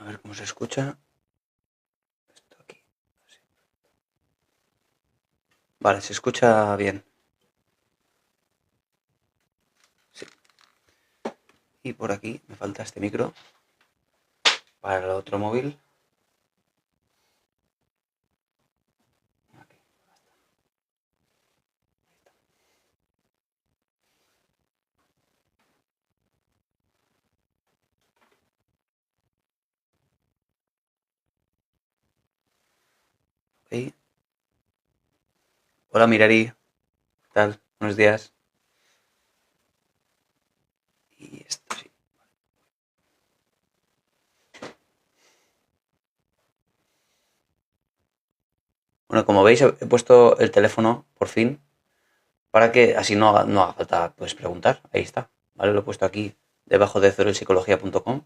ver cómo se escucha. Esto aquí. Así. Vale, se escucha bien. Sí. Y por aquí me falta este micro para el otro móvil. Aquí. Ok. Hola Mirari, ¿qué tal? Buenos días. Y esto sí. Bueno, como veis, he puesto el teléfono por fin para que así no haga falta pues preguntar. Ahí está. ¿Vale? Lo he puesto aquí debajo de ceropsicología.com.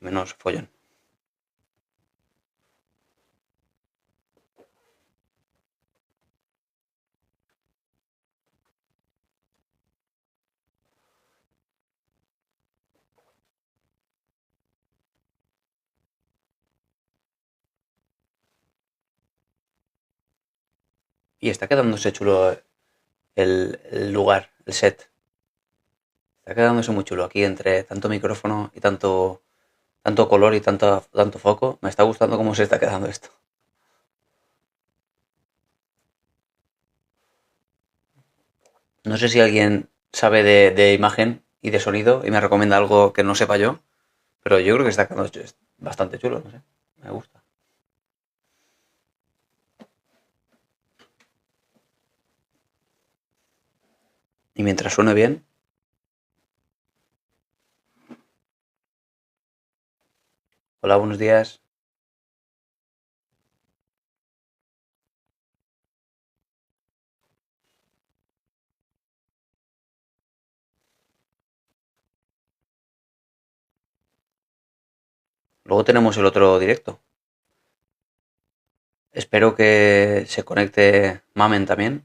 Menos follón. Y está quedándose chulo el lugar, el set. Está quedándose muy chulo aquí entre tanto micrófono y tanto color y tanto foco. Me está gustando cómo se está quedando esto. No sé si alguien sabe de imagen y de sonido y me recomienda algo que no sepa yo, pero yo creo que está quedando bastante chulo, no sé. Me gusta. Y mientras suene bien, hola, buenos días. Luego tenemos el otro directo. Espero que se conecte Mamen también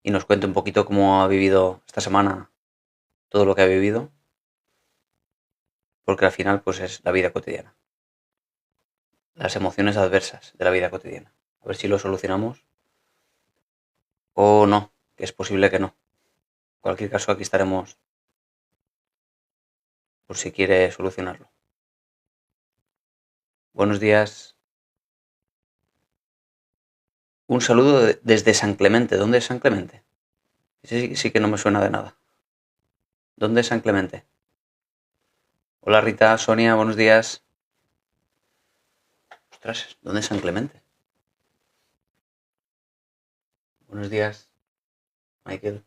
y nos cuente un poquito cómo ha vivido esta semana todo lo que ha vivido, porque al final pues es la vida cotidiana, las emociones adversas de la vida cotidiana. A ver si lo solucionamos o no, que es posible que no. En cualquier caso, aquí estaremos por si quiere solucionarlo. Buenos días. Un saludo desde San Clemente. ¿Dónde es San Clemente? Ese sí que no me suena de nada. ¿Dónde es San Clemente? Hola Rita, Sonia, buenos días. Ostras, ¿dónde es San Clemente? Buenos días, Michael.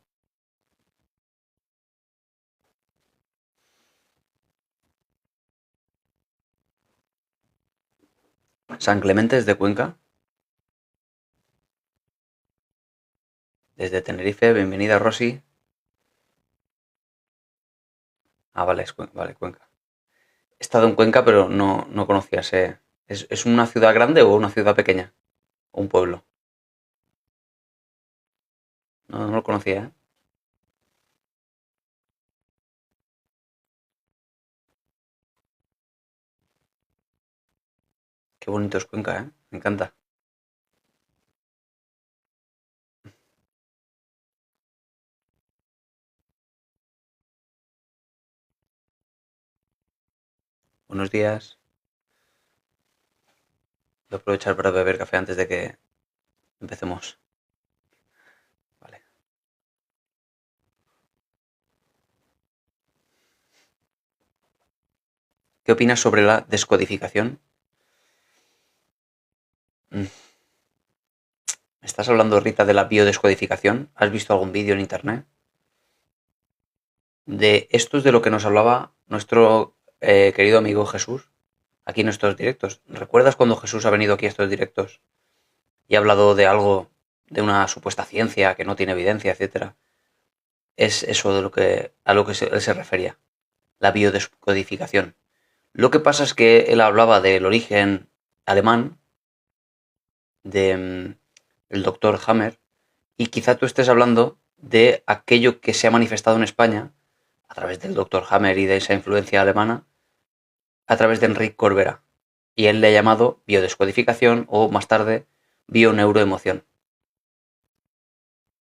San Clemente es de Cuenca. Desde Tenerife, bienvenida Rosy. Ah, vale, vale, Cuenca. He estado en Cuenca, pero no conocía ese. ¿Es una ciudad grande o una ciudad pequeña? ¿O un pueblo? No lo conocía, ¿eh? Qué bonito es Cuenca, ¿eh? Me encanta. Buenos días. Voy a aprovechar para beber café antes de que empecemos. Vale. ¿Qué opinas sobre la descodificación? Mm, ¿Me estás hablando, Rita, de la biodescodificación? ¿Has visto algún vídeo en internet? De esto es de lo que nos hablaba nuestro querido amigo Jesús, aquí en estos directos. ¿Recuerdas cuando Jesús ha venido aquí a estos directos y ha hablado de algo, de una supuesta ciencia que no tiene evidencia, etcétera? Es eso de a lo que él se refería, la biodescodificación. Lo que pasa es que él hablaba del origen alemán de el doctor Hammer y quizá tú estés hablando de aquello que se ha manifestado en España a través del Dr. Hammer y de esa influencia alemana, a través de Enrique Corbera. Y él le ha llamado biodescodificación o más tarde bioneuroemoción.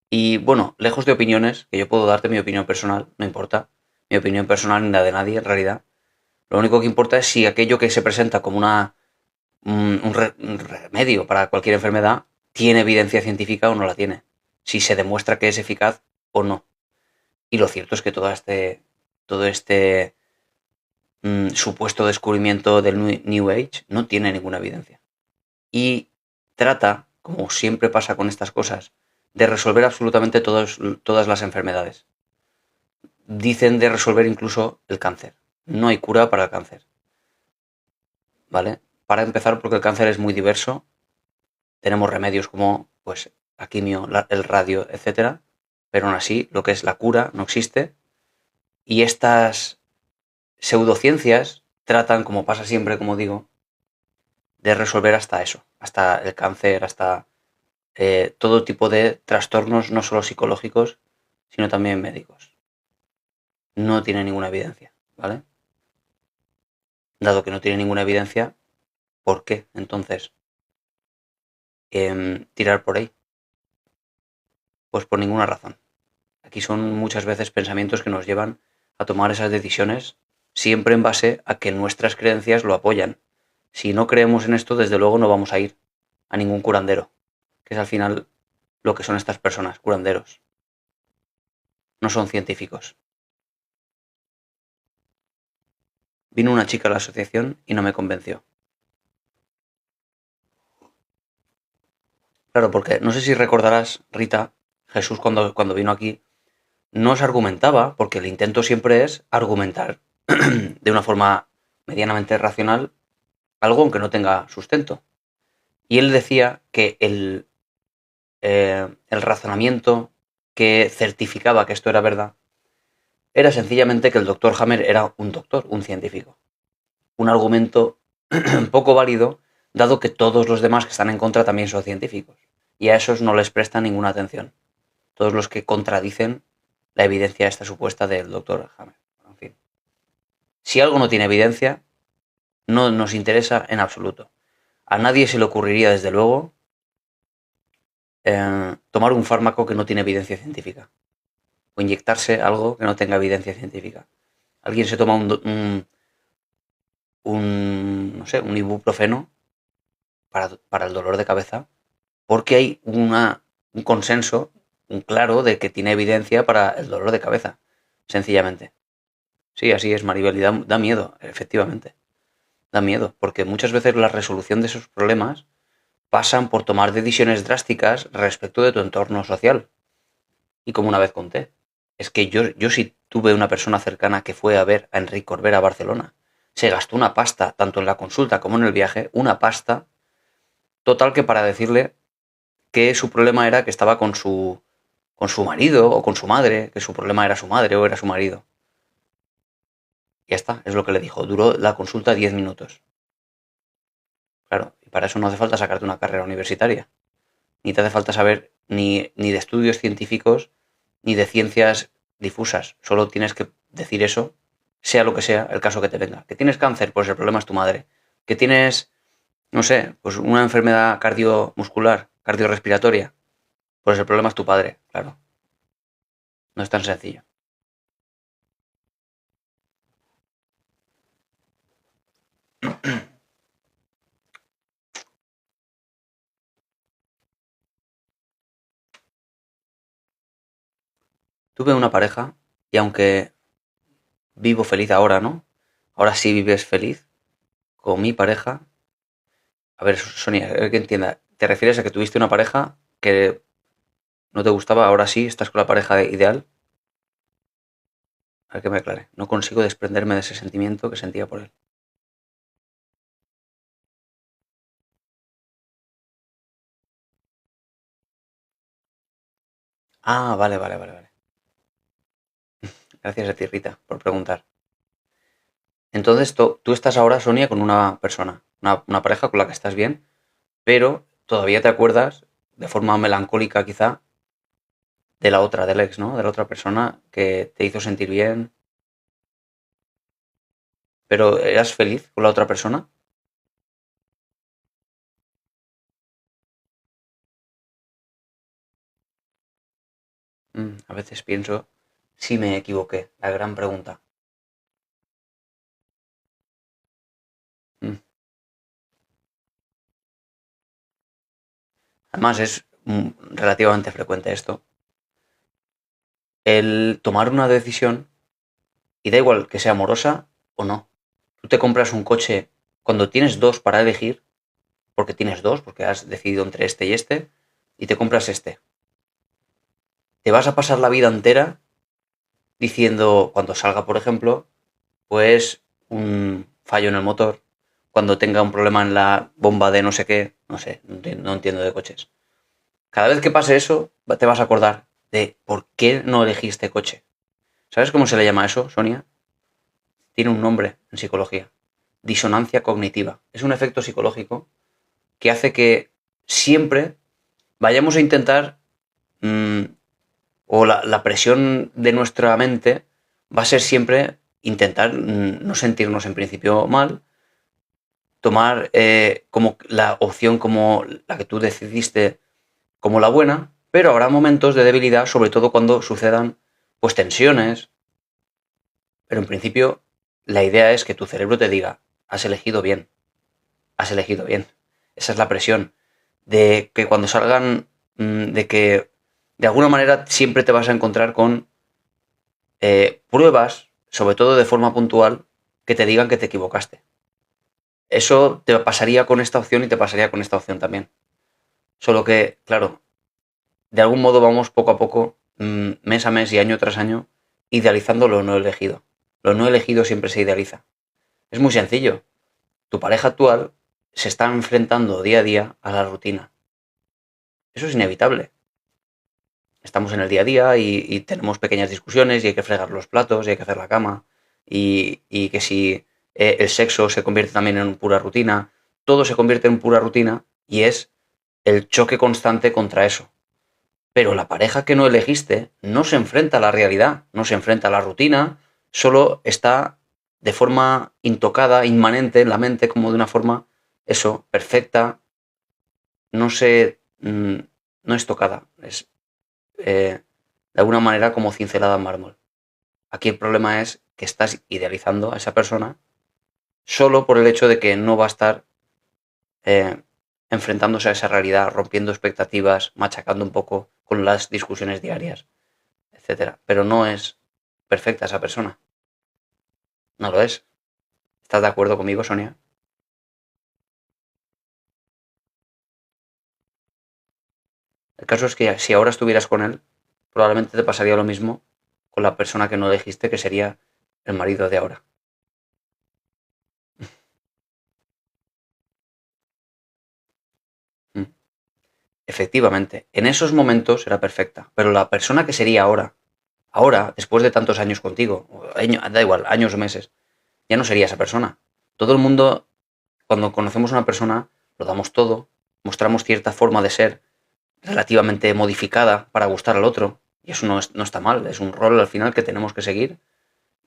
Y bueno, lejos de opiniones, que yo puedo darte mi opinión personal, no importa, mi opinión personal ni la de nadie en realidad. Lo único que importa es si aquello que se presenta como un remedio para cualquier enfermedad tiene evidencia científica o no la tiene. Si se demuestra que es eficaz o no. Y lo cierto es que todo este supuesto descubrimiento del New Age no tiene ninguna evidencia. Y trata, como siempre pasa con estas cosas, de resolver absolutamente todas las enfermedades. Dicen de resolver incluso el cáncer. No hay cura para el cáncer. ¿Vale? Para empezar, porque el cáncer es muy diverso, tenemos remedios como pues la quimio, el radio, etcétera, pero aún así lo que es la cura no existe. Y estas pseudociencias tratan, como pasa siempre, como digo, de resolver hasta eso, hasta el cáncer, hasta todo tipo de trastornos, no solo psicológicos, sino también médicos. No tiene ninguna evidencia, ¿vale? Dado que no tiene ninguna evidencia, ¿por qué entonces tirar por ahí? Pues por ninguna razón. Aquí son muchas veces pensamientos que nos llevan a tomar esas decisiones siempre en base a que nuestras creencias lo apoyan. Si no creemos en esto, desde luego no vamos a ir a ningún curandero, que es al final lo que son estas personas, curanderos. No son científicos. Vino una chica a la asociación y no me convenció. Claro, porque no sé si recordarás, Rita, Jesús cuando vino aquí, nos argumentaba, porque el intento siempre es argumentar de una forma medianamente racional algo aunque no tenga sustento. Y él decía que el razonamiento que certificaba que esto era verdad era sencillamente que el doctor Hammer era un doctor, un científico. Un argumento poco válido, dado que todos los demás que están en contra también son científicos. Y a esos no les prestan ninguna atención. Todos los que contradicen la evidencia esta supuesta del doctor Hammer. En fin. Si algo no tiene evidencia, no nos interesa en absoluto. A nadie se le ocurriría, desde luego, tomar un fármaco que no tiene evidencia científica. O inyectarse algo que no tenga evidencia científica. Alguien se toma no sé, un ibuprofeno para el dolor de cabeza porque hay un consenso, un claro, de que tiene evidencia para el dolor de cabeza, sencillamente. Sí, así es, Maribel, y da miedo, efectivamente. Da miedo, porque muchas veces la resolución de esos problemas pasan por tomar decisiones drásticas respecto de tu entorno social. Y como una vez conté, es que yo sí tuve una persona cercana que fue a ver a Enrique Corbera a Barcelona. Se gastó una pasta, tanto en la consulta como en el viaje, una pasta total que para decirle que su problema era que estaba con su marido o con su madre, que su problema era su madre o era su marido. Ya está, es lo que le dijo. Duró la consulta 10 minutos. Claro, y para eso no hace falta sacarte una carrera universitaria. Ni te hace falta saber ni de estudios científicos, ni de ciencias difusas. Solo tienes que decir eso, sea lo que sea, el caso que te venga. Que tienes cáncer, pues el problema es tu madre. Que tienes, no sé, pues una enfermedad cardiomuscular, cardiorrespiratoria, pues el problema es tu padre, claro. No es tan sencillo. Tuve una pareja y aunque vivo feliz ahora, ¿no? Ahora sí vives feliz con mi pareja. A ver, Sonia, a ver que entienda. ¿Te refieres a que tuviste una pareja que no te gustaba, ahora sí estás con la pareja ideal? A ver que me aclare. No consigo desprenderme de ese sentimiento que sentía por él. Ah, vale, vale, vale, vale. Gracias a ti, Rita, por preguntar. Entonces, tú estás ahora, Sonia, con una persona, una pareja con la que estás bien, pero todavía te acuerdas, de forma melancólica quizá, de la otra, del ex, ¿no? De la otra persona que te hizo sentir bien. pero ¿eras feliz con la otra persona? A veces pienso si me equivoqué, la gran pregunta. Mm. Además es relativamente frecuente esto, el tomar una decisión y da igual que sea amorosa o no. Tú te compras un coche cuando tienes dos para elegir, porque tienes dos, porque has decidido entre este y te compras este. Te vas a pasar la vida entera diciendo, cuando salga, por ejemplo, pues un fallo en el motor, cuando tenga un problema en la bomba de no sé qué, no sé, no entiendo de coches. Cada vez que pase eso, te vas a acordar de por qué no elegiste coche. ¿Sabes cómo se le llama eso, Sonia? Tiene un nombre en psicología. Disonancia cognitiva. Es un efecto psicológico que hace que siempre vayamos a intentar, mmm, o la presión de nuestra mente va a ser siempre intentar no sentirnos en principio mal, tomar como la opción como la que tú decidiste como la buena, pero habrá momentos de debilidad, sobre todo cuando sucedan pues tensiones, pero en principio la idea es que tu cerebro te diga, has elegido bien, has elegido bien. Esa es la presión de que cuando salgan, de que de alguna manera siempre te vas a encontrar con pruebas, sobre todo de forma puntual, que te digan que te equivocaste. Eso te pasaría con esta opción y te pasaría con esta opción también. Solo que, claro, de algún modo vamos poco a poco, mes a mes y año tras año, idealizando lo no elegido. Lo no elegido siempre se idealiza. Es muy sencillo. Tu pareja actual se está enfrentando día a día a la rutina. Eso es inevitable. Estamos en el día a día y tenemos pequeñas discusiones y hay que fregar los platos y hay que hacer la cama y que si el sexo se convierte también en pura rutina, todo se convierte en pura rutina y es el choque constante contra eso. Pero la pareja que no elegiste no se enfrenta a la realidad, no se enfrenta a la rutina, solo está de forma intocada, inmanente en la mente, como de una forma, eso, perfecta, no se, no es tocada, es de alguna manera como cincelada en mármol. Aquí el problema es que estás idealizando a esa persona solo por el hecho de que no va a estar eh, enfrentándose a esa realidad, rompiendo expectativas, machacando un poco con las discusiones diarias, etcétera. Pero no es perfecta esa persona. No lo es. ¿Estás de acuerdo conmigo, Sonia? El caso es que si ahora estuvieras con él, probablemente te pasaría lo mismo con la persona que no elegiste, que sería el marido de ahora. Mm. Efectivamente, en esos momentos era perfecta, pero la persona que sería ahora, después de tantos años contigo, da igual, años o meses, ya no sería esa persona. Todo el mundo, cuando conocemos a una persona, lo damos todo, mostramos cierta forma de ser relativamente modificada para gustar al otro, y eso no está mal, es un rol al final que tenemos que seguir,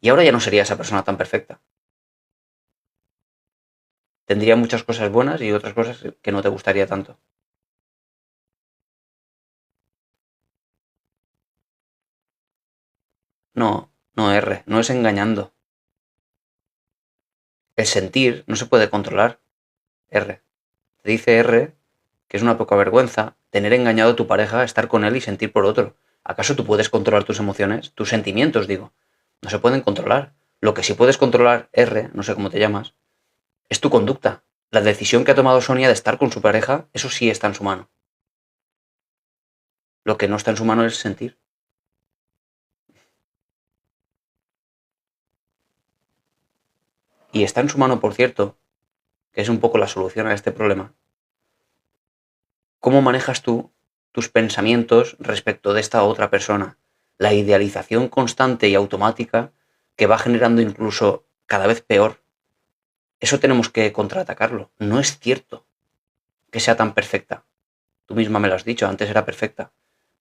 y ahora ya no sería esa persona tan perfecta. Tendría muchas cosas buenas y otras cosas que no te gustaría tanto. No, no R, no es engañando. El sentir no se puede controlar. R. Te dice R que es una poca vergüenza tener engañado a tu pareja, estar con él y sentir por otro. ¿Acaso tú puedes controlar tus emociones? Tus sentimientos, digo. No se pueden controlar. Lo que sí puedes controlar, R, no sé cómo te llamas, es tu conducta. La decisión que ha tomado Sonia de estar con su pareja, eso sí está en su mano. Lo que no está en su mano es sentir. Y está en su mano, por cierto, que es un poco la solución a este problema. ¿Cómo manejas tú tus pensamientos respecto de esta otra persona? La idealización constante y automática que va generando incluso cada vez peor. Eso tenemos que contraatacarlo. No es cierto que sea tan perfecta. Tú misma me lo has dicho, antes era perfecta.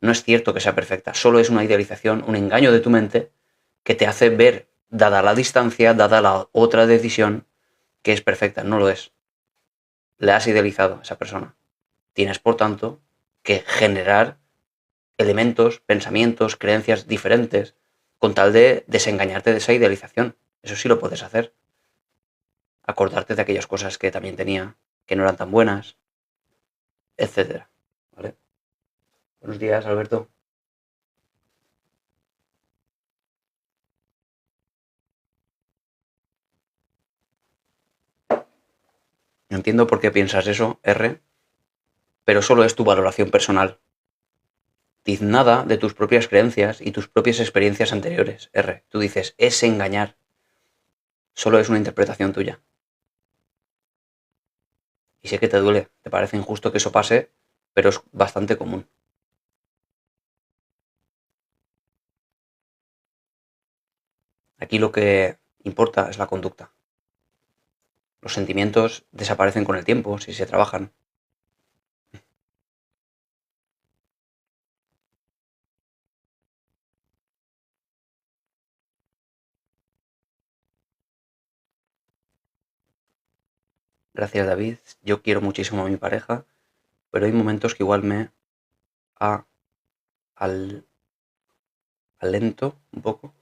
No es cierto que sea perfecta, solo es una idealización, un engaño de tu mente que te hace ver dada la distancia, dada la otra decisión, que es perfecta, no lo es. Le has idealizado a esa persona. Tienes, por tanto, que generar elementos, pensamientos, creencias diferentes con tal de desengañarte de esa idealización. Eso sí lo puedes hacer. Acordarte de aquellas cosas que también tenía, que no eran tan buenas, etcétera. ¿Vale? Buenos días, Alberto. No entiendo por qué piensas eso, R, pero solo es tu valoración personal. Diz nada de tus propias creencias y tus propias experiencias anteriores, R. Tú dices, es engañar. Solo es una interpretación tuya. Y sé que te duele, te parece injusto que eso pase, pero es bastante común. Aquí lo que importa es la conducta. Los sentimientos desaparecen con el tiempo si se trabajan. Gracias, David. Yo quiero muchísimo a mi pareja, pero hay momentos que igual me a- al, alento un poco.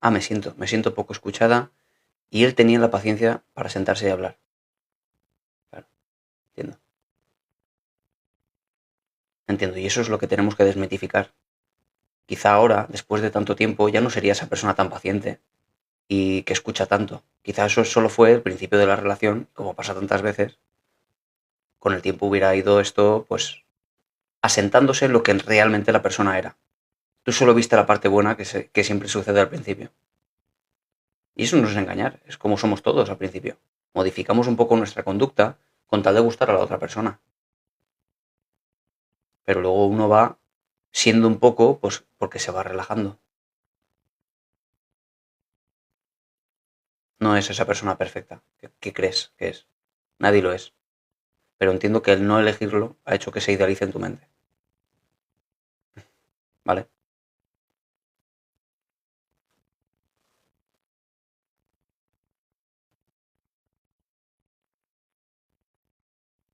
Me siento poco escuchada y él tenía la paciencia para sentarse y hablar. Claro, entiendo. Entiendo, y eso es lo que tenemos que desmitificar. Quizá ahora, después de tanto tiempo, ya no sería esa persona tan paciente y que escucha tanto. Quizá eso solo fue el principio de la relación, como pasa tantas veces. Con el tiempo hubiera ido esto, pues, asentándose en lo que realmente la persona era. Tú solo viste la parte buena que siempre sucede al principio. Y eso no es engañar, es como somos todos al principio. Modificamos un poco nuestra conducta con tal de gustar a la otra persona. Pero luego uno va siendo un poco, pues, porque se va relajando. No es esa persona perfecta que crees que es. Nadie lo es. Pero entiendo que el no elegirlo ha hecho que se idealice en tu mente. ¿Vale?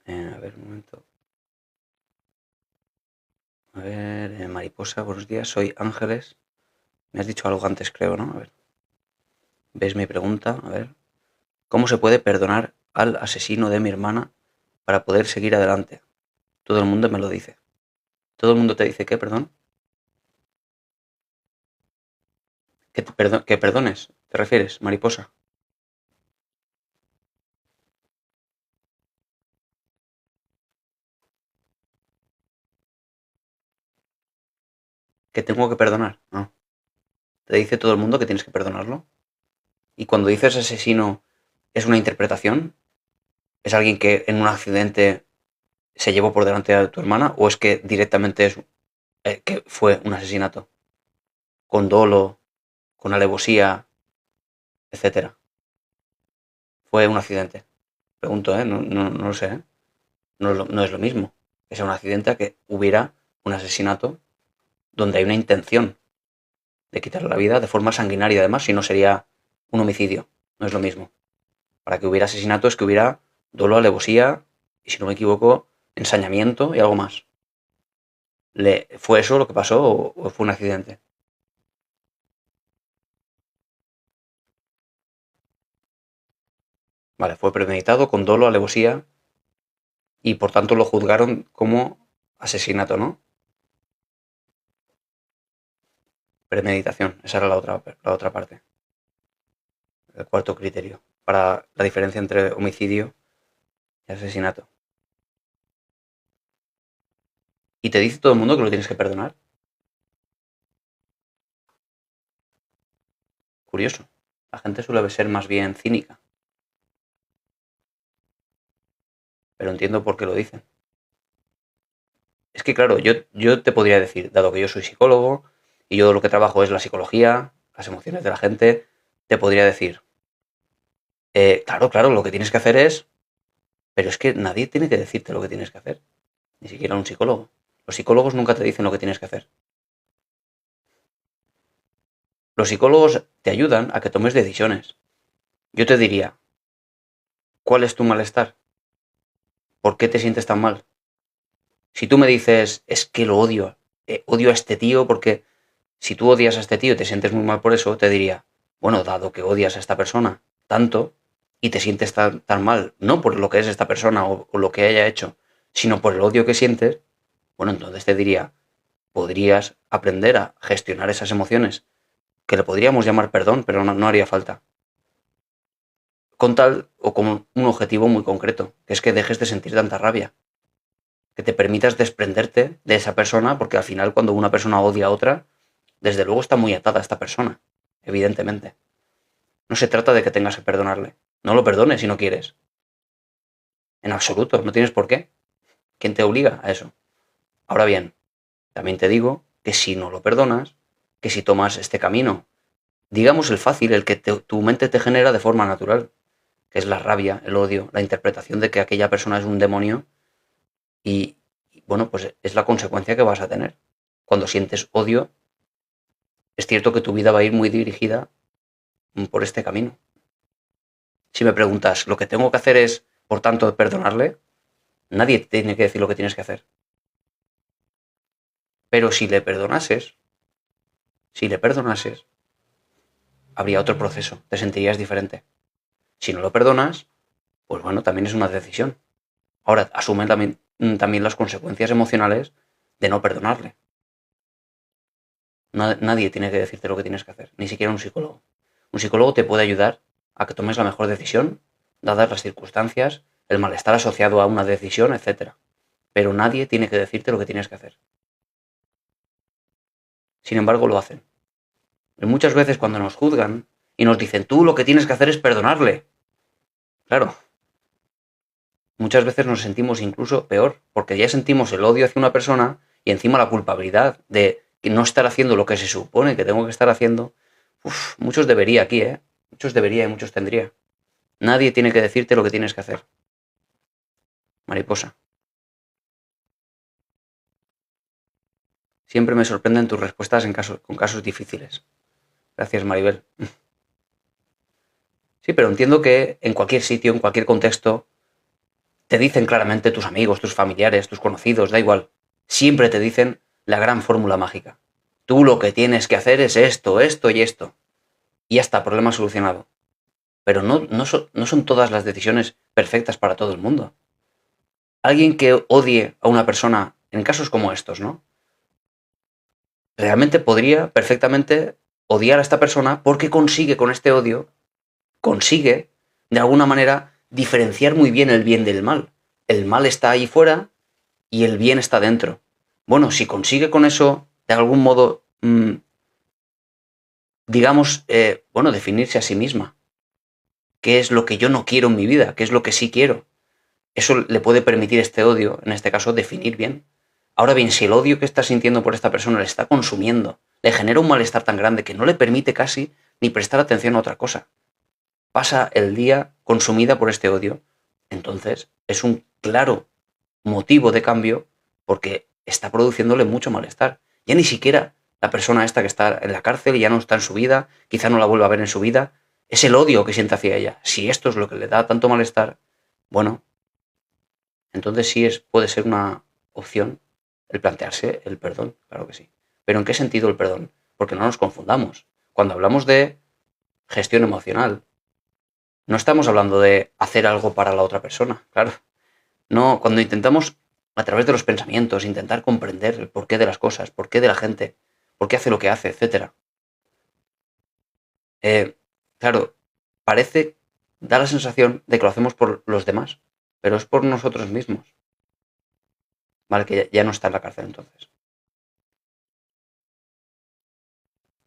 A ver, un momento. A ver, mariposa, buenos días. Soy Ángeles. Me has dicho algo antes, creo, ¿no? A ver. ¿Ves mi pregunta? A ver. ¿Cómo se puede perdonar al asesino de mi hermana para poder seguir adelante? Todo el mundo me lo dice. ¿Todo el mundo te dice qué, perdón? Que perdones, ¿te refieres, mariposa? ¿Que tengo que perdonar? No. ¿Te dice todo el mundo que tienes que perdonarlo? Y cuando dices asesino, ¿es una interpretación? ¿Es alguien que en un accidente se llevó por delante a tu hermana? ¿O es que directamente es que fue un asesinato? Con dolo, con alevosía, etcétera. Fue un accidente. Pregunto, ¿eh? No lo sé, ¿eh? No es lo mismo que sea un accidente a que hubiera un asesinato donde hay una intención de quitarle la vida de forma sanguinaria, además, si no sería un homicidio. No es lo mismo. Para que hubiera asesinato es que hubiera dolo, alevosía y, si no me equivoco, ensañamiento y algo más. ¿Fue eso lo que pasó o fue un accidente? Vale, fue premeditado con dolo, alevosía y por tanto lo juzgaron como asesinato, ¿no? Premeditación, esa era la otra parte, el cuarto criterio, para la diferencia entre homicidio y asesinato. Y te dice todo el mundo que lo tienes que perdonar. Curioso. La gente suele ser más bien cínica, pero entiendo por qué lo dicen. Es que, claro, yo te podría decir, dado que yo soy psicólogo y yo lo que trabajo es la psicología, las emociones de la gente, te podría decir, claro, claro, lo que tienes que hacer es, pero es que nadie tiene que decirte lo que tienes que hacer, ni siquiera un psicólogo. Los psicólogos nunca te dicen lo que tienes que hacer. Los psicólogos te ayudan a que tomes decisiones. Yo te diría, ¿cuál es tu malestar? ¿Por qué te sientes tan mal? Si tú me dices, es que lo odio, odio a este tío porque si tú odias a este tío y te sientes muy mal por eso, te diría, bueno, dado que odias a esta persona tanto y te sientes tan mal, no por lo que es esta persona o lo que haya hecho, sino por el odio que sientes, bueno, entonces te diría, podrías aprender a gestionar esas emociones, que le podríamos llamar perdón, pero no haría falta. Con tal o con un objetivo muy concreto, que es que dejes de sentir tanta rabia. Que te permitas desprenderte de esa persona, porque al final cuando una persona odia a otra, desde luego está muy atada a esta persona, evidentemente. No se trata de que tengas que perdonarle. No lo perdones si no quieres. En absoluto, no tienes por qué. ¿Quién te obliga a eso? Ahora bien, también te digo que si no lo perdonas, que si tomas este camino, digamos el fácil, el que tu mente te genera de forma natural, que es la rabia, el odio, la interpretación de que aquella persona es un demonio y bueno, pues es la consecuencia que vas a tener. Cuando sientes odio, es cierto que tu vida va a ir muy dirigida por este camino. Si me preguntas, ¿lo que tengo que hacer es, por tanto, perdonarle? Nadie te tiene que decir lo que tienes que hacer. Pero si le perdonases, habría otro proceso, te sentirías diferente. Si no lo perdonas, pues bueno, también es una decisión. Ahora, asume también las consecuencias emocionales de no perdonarle. Nadie tiene que decirte lo que tienes que hacer, ni siquiera un psicólogo. Un psicólogo te puede ayudar a que tomes la mejor decisión, dadas las circunstancias, el malestar asociado a una decisión, etc. Pero nadie tiene que decirte lo que tienes que hacer. Sin embargo, lo hacen. Y muchas veces cuando nos juzgan y nos dicen, tú lo que tienes que hacer es perdonarle. Claro, muchas veces nos sentimos incluso peor, porque ya sentimos el odio hacia una persona y encima la culpabilidad de no estar haciendo lo que se supone que tengo que estar haciendo. Muchos debería aquí, ¿eh? Muchos debería y muchos tendría. Nadie tiene que decirte lo que tienes que hacer. Mariposa. Siempre me sorprenden tus respuestas con casos difíciles. Gracias, Maribel. Sí, pero entiendo que en cualquier sitio, en cualquier contexto, te dicen claramente tus amigos, tus familiares, tus conocidos, da igual. Siempre te dicen la gran fórmula mágica. Tú lo que tienes que hacer es esto, esto y esto. Y ya está, problema solucionado. Pero no son todas las decisiones perfectas para todo el mundo. Alguien que odie a una persona, en casos como estos, ¿no? Realmente podría perfectamente odiar a esta persona porque consigue con este odio, consigue de alguna manera diferenciar muy bien el bien del mal. El mal está ahí fuera y el bien está dentro. Bueno, si consigue con eso, de algún modo, digamos, bueno, definirse a sí misma. ¿Qué es lo que yo no quiero en mi vida? ¿Qué es lo que sí quiero? Eso le puede permitir este odio, en este caso, definir bien. Ahora bien, si el odio que está sintiendo por esta persona le está consumiendo, le genera un malestar tan grande que no le permite casi ni prestar atención a otra cosa, pasa el día consumida por este odio, entonces es un claro motivo de cambio porque está produciéndole mucho malestar. Ya ni siquiera la persona esta que está en la cárcel ya no está en su vida, quizá no la vuelva a ver en su vida, es el odio que siente hacia ella. Si esto es lo que le da tanto malestar, bueno, entonces sí puede ser una opción el plantearse el perdón, claro que sí. Pero ¿en qué sentido el perdón? Porque no nos confundamos. Cuando hablamos de gestión emocional, no estamos hablando de hacer algo para la otra persona, claro. No, cuando intentamos, a través de los pensamientos, intentar comprender el porqué de las cosas, porqué de la gente, por qué hace lo que hace, etc. Claro, parece, da la sensación de que lo hacemos por los demás, pero es por nosotros mismos. Vale, que ya no está en la cárcel entonces.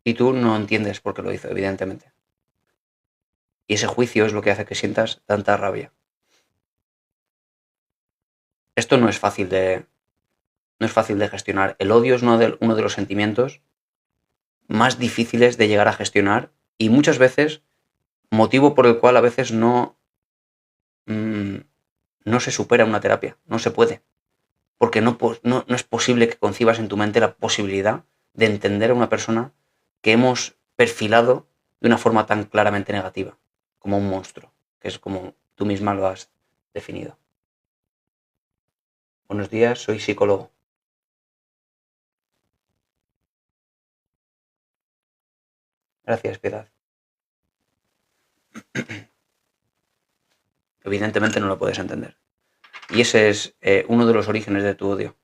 Y tú no entiendes por qué lo hizo, evidentemente. Y ese juicio es lo que hace que sientas tanta rabia. Esto no es fácil de gestionar. El odio es uno de los sentimientos más difíciles de llegar a gestionar y muchas veces motivo por el cual a veces no se supera una terapia, no se puede. porque no es posible que concibas en tu mente la posibilidad de entender a una persona que hemos perfilado de una forma tan claramente negativa, como un monstruo, que es como tú misma lo has definido. Buenos días, soy psicólogo. Gracias, Piedad. Evidentemente no lo puedes entender. Y ese es uno de los orígenes de tu odio.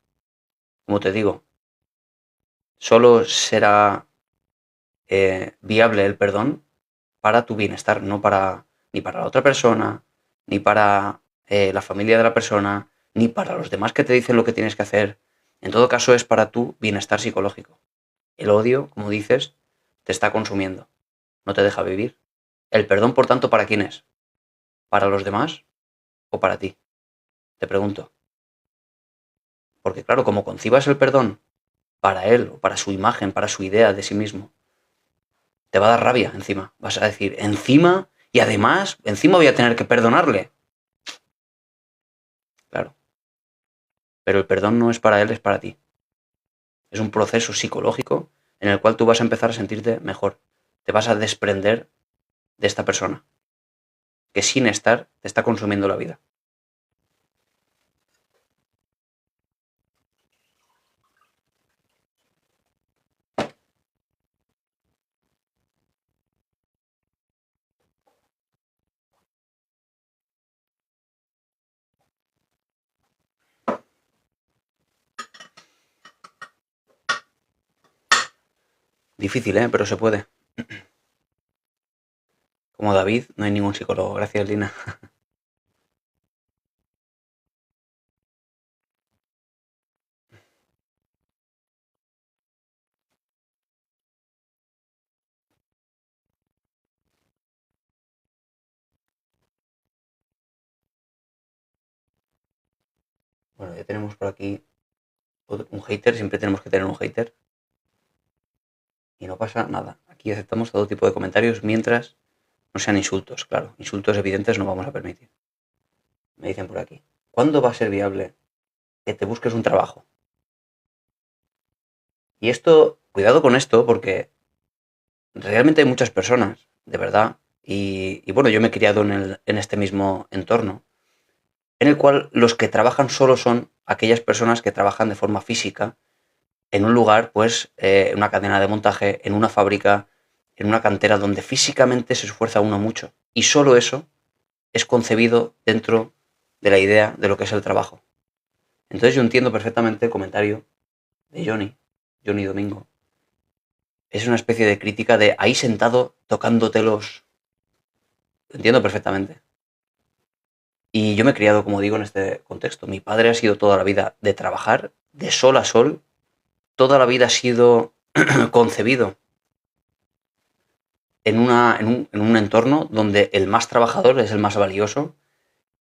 Como te digo, solo será viable el perdón para tu bienestar, no para ni para la otra persona, ni para la familia de la persona, ni para los demás que te dicen lo que tienes que hacer. En todo caso es para tu bienestar psicológico. El odio, como dices, te está consumiendo, no te deja vivir. El perdón, por tanto, ¿para quién es? ¿Para los demás o para ti? Te pregunto. Porque claro, como concibas el perdón para él, o para su imagen, para su idea de sí mismo, te va a dar rabia encima. Vas a decir, encima, y además, encima voy a tener que perdonarle. Claro. Pero el perdón no es para él, es para ti. Es un proceso psicológico en el cual tú vas a empezar a sentirte mejor. Te vas a desprender de esta persona que sin estar te está consumiendo la vida. Difícil, ¿eh? Pero se puede. Como David, no hay ningún psicólogo. Gracias, Lina. Bueno, ya tenemos por aquí un hater. Siempre tenemos que tener un hater. Y no pasa nada. Aquí aceptamos todo tipo de comentarios mientras no sean insultos, claro. Insultos evidentes no vamos a permitir. Me dicen por aquí. ¿Cuándo va a ser viable que te busques un trabajo? Y esto, cuidado con esto, porque realmente hay muchas personas, de verdad, y bueno, yo me he criado en este mismo entorno, en el cual los que trabajan solo son aquellas personas que trabajan de forma física en un lugar, pues, en una cadena de montaje, en una fábrica, en una cantera donde físicamente se esfuerza uno mucho. Y solo eso es concebido dentro de la idea de lo que es el trabajo. Entonces yo entiendo perfectamente el comentario de Johnny Domingo. Es una especie de crítica de ahí sentado tocándote los... Lo entiendo perfectamente. Y yo me he criado, como digo, en este contexto. Mi padre ha sido toda la vida de trabajar, de sol a sol. Toda la vida ha sido concebido en un entorno donde el más trabajador es el más valioso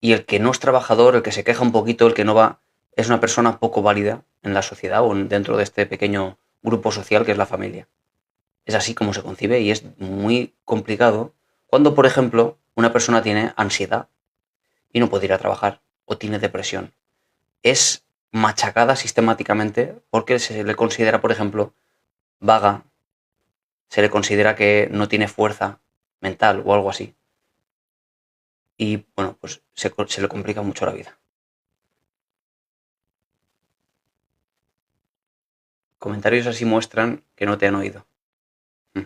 y el que no es trabajador, el que se queja un poquito, el que no va, es una persona poco válida en la sociedad o dentro de este pequeño grupo social que es la familia. Es así como se concibe y es muy complicado cuando, por ejemplo, una persona tiene ansiedad y no puede ir a trabajar o tiene depresión. Es machacada sistemáticamente porque se le considera, por ejemplo, vaga, se le considera que no tiene fuerza mental o algo así. Y bueno, pues se le complica mucho la vida. Comentarios así muestran que no te han oído. Mm.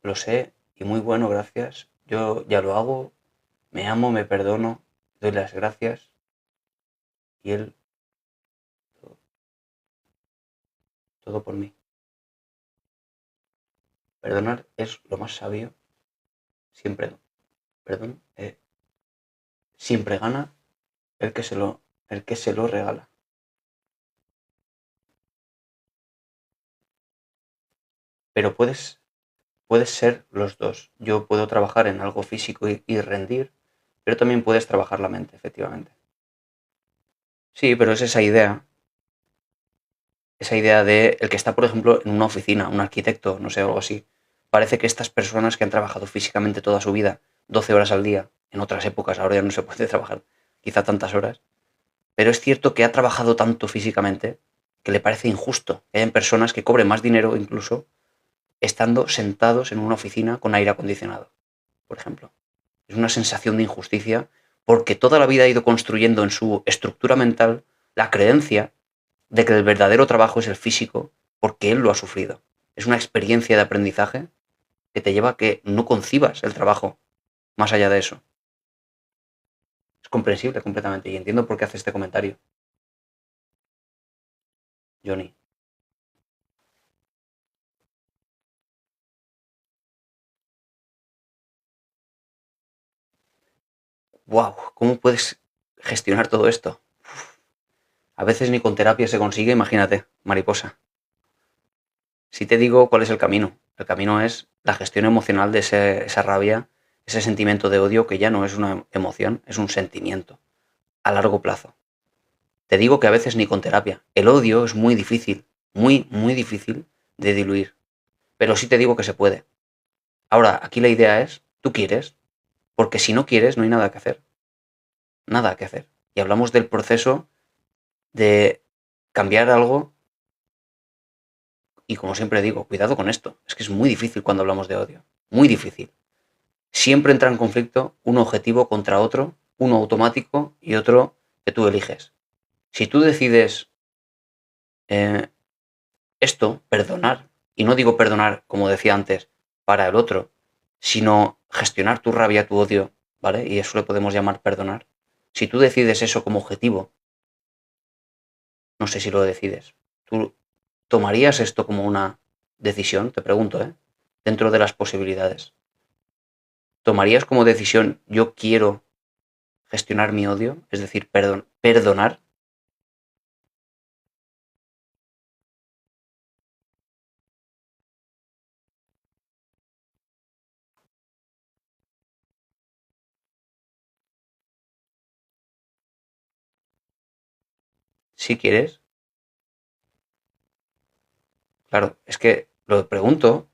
Lo sé y muy bueno, gracias. Yo ya lo hago, me amo, me perdono, doy las gracias y él, todo, todo por mí. Perdonar es lo más sabio, siempre, perdón, siempre gana el que se lo regala. Pero puedes ser los dos. Yo puedo trabajar en algo físico y rendir, pero también puedes trabajar la mente, efectivamente. Sí, pero es esa idea esa idea de el que está, por ejemplo, en una oficina, un arquitecto, no sé, algo así. Parece que estas personas que han trabajado físicamente toda su vida, 12 horas al día, en otras épocas, ahora ya no se puede trabajar quizá tantas horas, pero es cierto que ha trabajado tanto físicamente que le parece injusto que hayan personas que cobren más dinero incluso estando sentados en una oficina con aire acondicionado, por ejemplo. Es una sensación de injusticia porque toda la vida ha ido construyendo en su estructura mental la creencia de que el verdadero trabajo es el físico porque él lo ha sufrido. Es una experiencia de aprendizaje que te lleva a que no concibas el trabajo más allá de eso. Es comprensible completamente y entiendo por qué hace este comentario, Johnny. ¡Wow! ¿Cómo puedes gestionar todo esto? A veces ni con terapia se consigue, imagínate, mariposa. Si te digo cuál es el camino es la gestión emocional de esa rabia, ese sentimiento de odio que ya no es una emoción, es un sentimiento a largo plazo. Te digo que a veces ni con terapia. El odio es muy difícil, muy, muy difícil de diluir. Pero sí te digo que se puede. Ahora, aquí la idea es, tú quieres, porque si no quieres no hay nada que hacer. Nada que hacer. Y hablamos del proceso de cambiar algo y como siempre digo, cuidado con esto. Es que es muy difícil cuando hablamos de odio. Muy difícil. Siempre entra en conflicto un objetivo contra otro, uno automático y otro que tú eliges. Si tú decides eh, esto, perdonar, y no digo perdonar, como decía antes, para el otro, sino gestionar tu rabia, tu odio, ¿vale? Y eso le podemos llamar perdonar. Si tú decides eso como objetivo, no sé si lo decides. ¿Tú tomarías esto como una decisión? Te pregunto, ¿eh? Dentro de las posibilidades. ¿Tomarías como decisión yo quiero gestionar mi odio? Es decir, perdonar. Si quieres. Claro, es que lo pregunto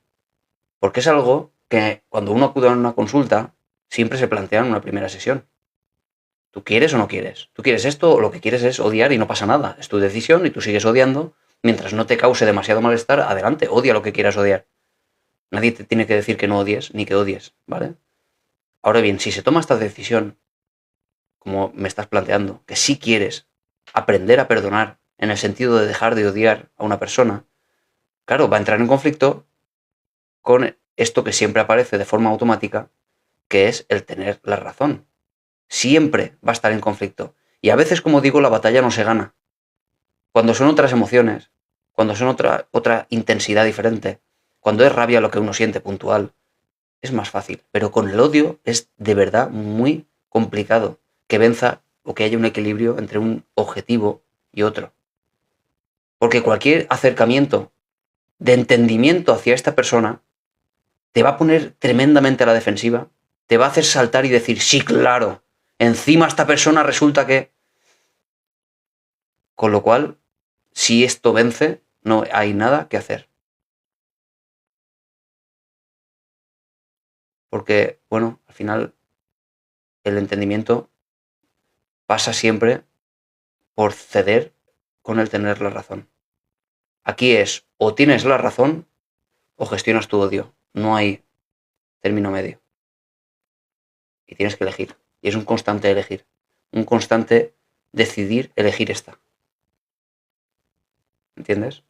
porque es algo que cuando uno acude a una consulta siempre se plantea en una primera sesión. ¿Tú quieres o no quieres? ¿Tú quieres esto o lo que quieres es odiar y no pasa nada? Es tu decisión y tú sigues odiando. Mientras no te cause demasiado malestar, adelante, odia lo que quieras odiar. Nadie te tiene que decir que no odies ni que odies, ¿vale? Ahora bien, si se toma esta decisión, como me estás planteando, que sí quieres aprender a perdonar en el sentido de dejar de odiar a una persona, claro, va a entrar en conflicto con esto que siempre aparece de forma automática, que es el tener la razón. Siempre va a estar en conflicto. Y a veces, como digo, la batalla no se gana. Cuando son otras emociones, cuando son otra intensidad diferente, cuando es rabia lo que uno siente puntual, es más fácil. Pero con el odio es de verdad muy complicado que venza o que haya un equilibrio entre un objetivo y otro. Porque cualquier acercamiento de entendimiento hacia esta persona te va a poner tremendamente a la defensiva, te va a hacer saltar y decir, sí, claro, encima esta persona resulta que... Con lo cual, si esto vence, no hay nada que hacer. Porque, bueno, al final el entendimiento pasa siempre por ceder con el tener la razón. Aquí es o tienes la razón o gestionas tu odio. No hay término medio. Y tienes que elegir. Y es un constante elegir. Un constante decidir elegir esta. ¿Entiendes?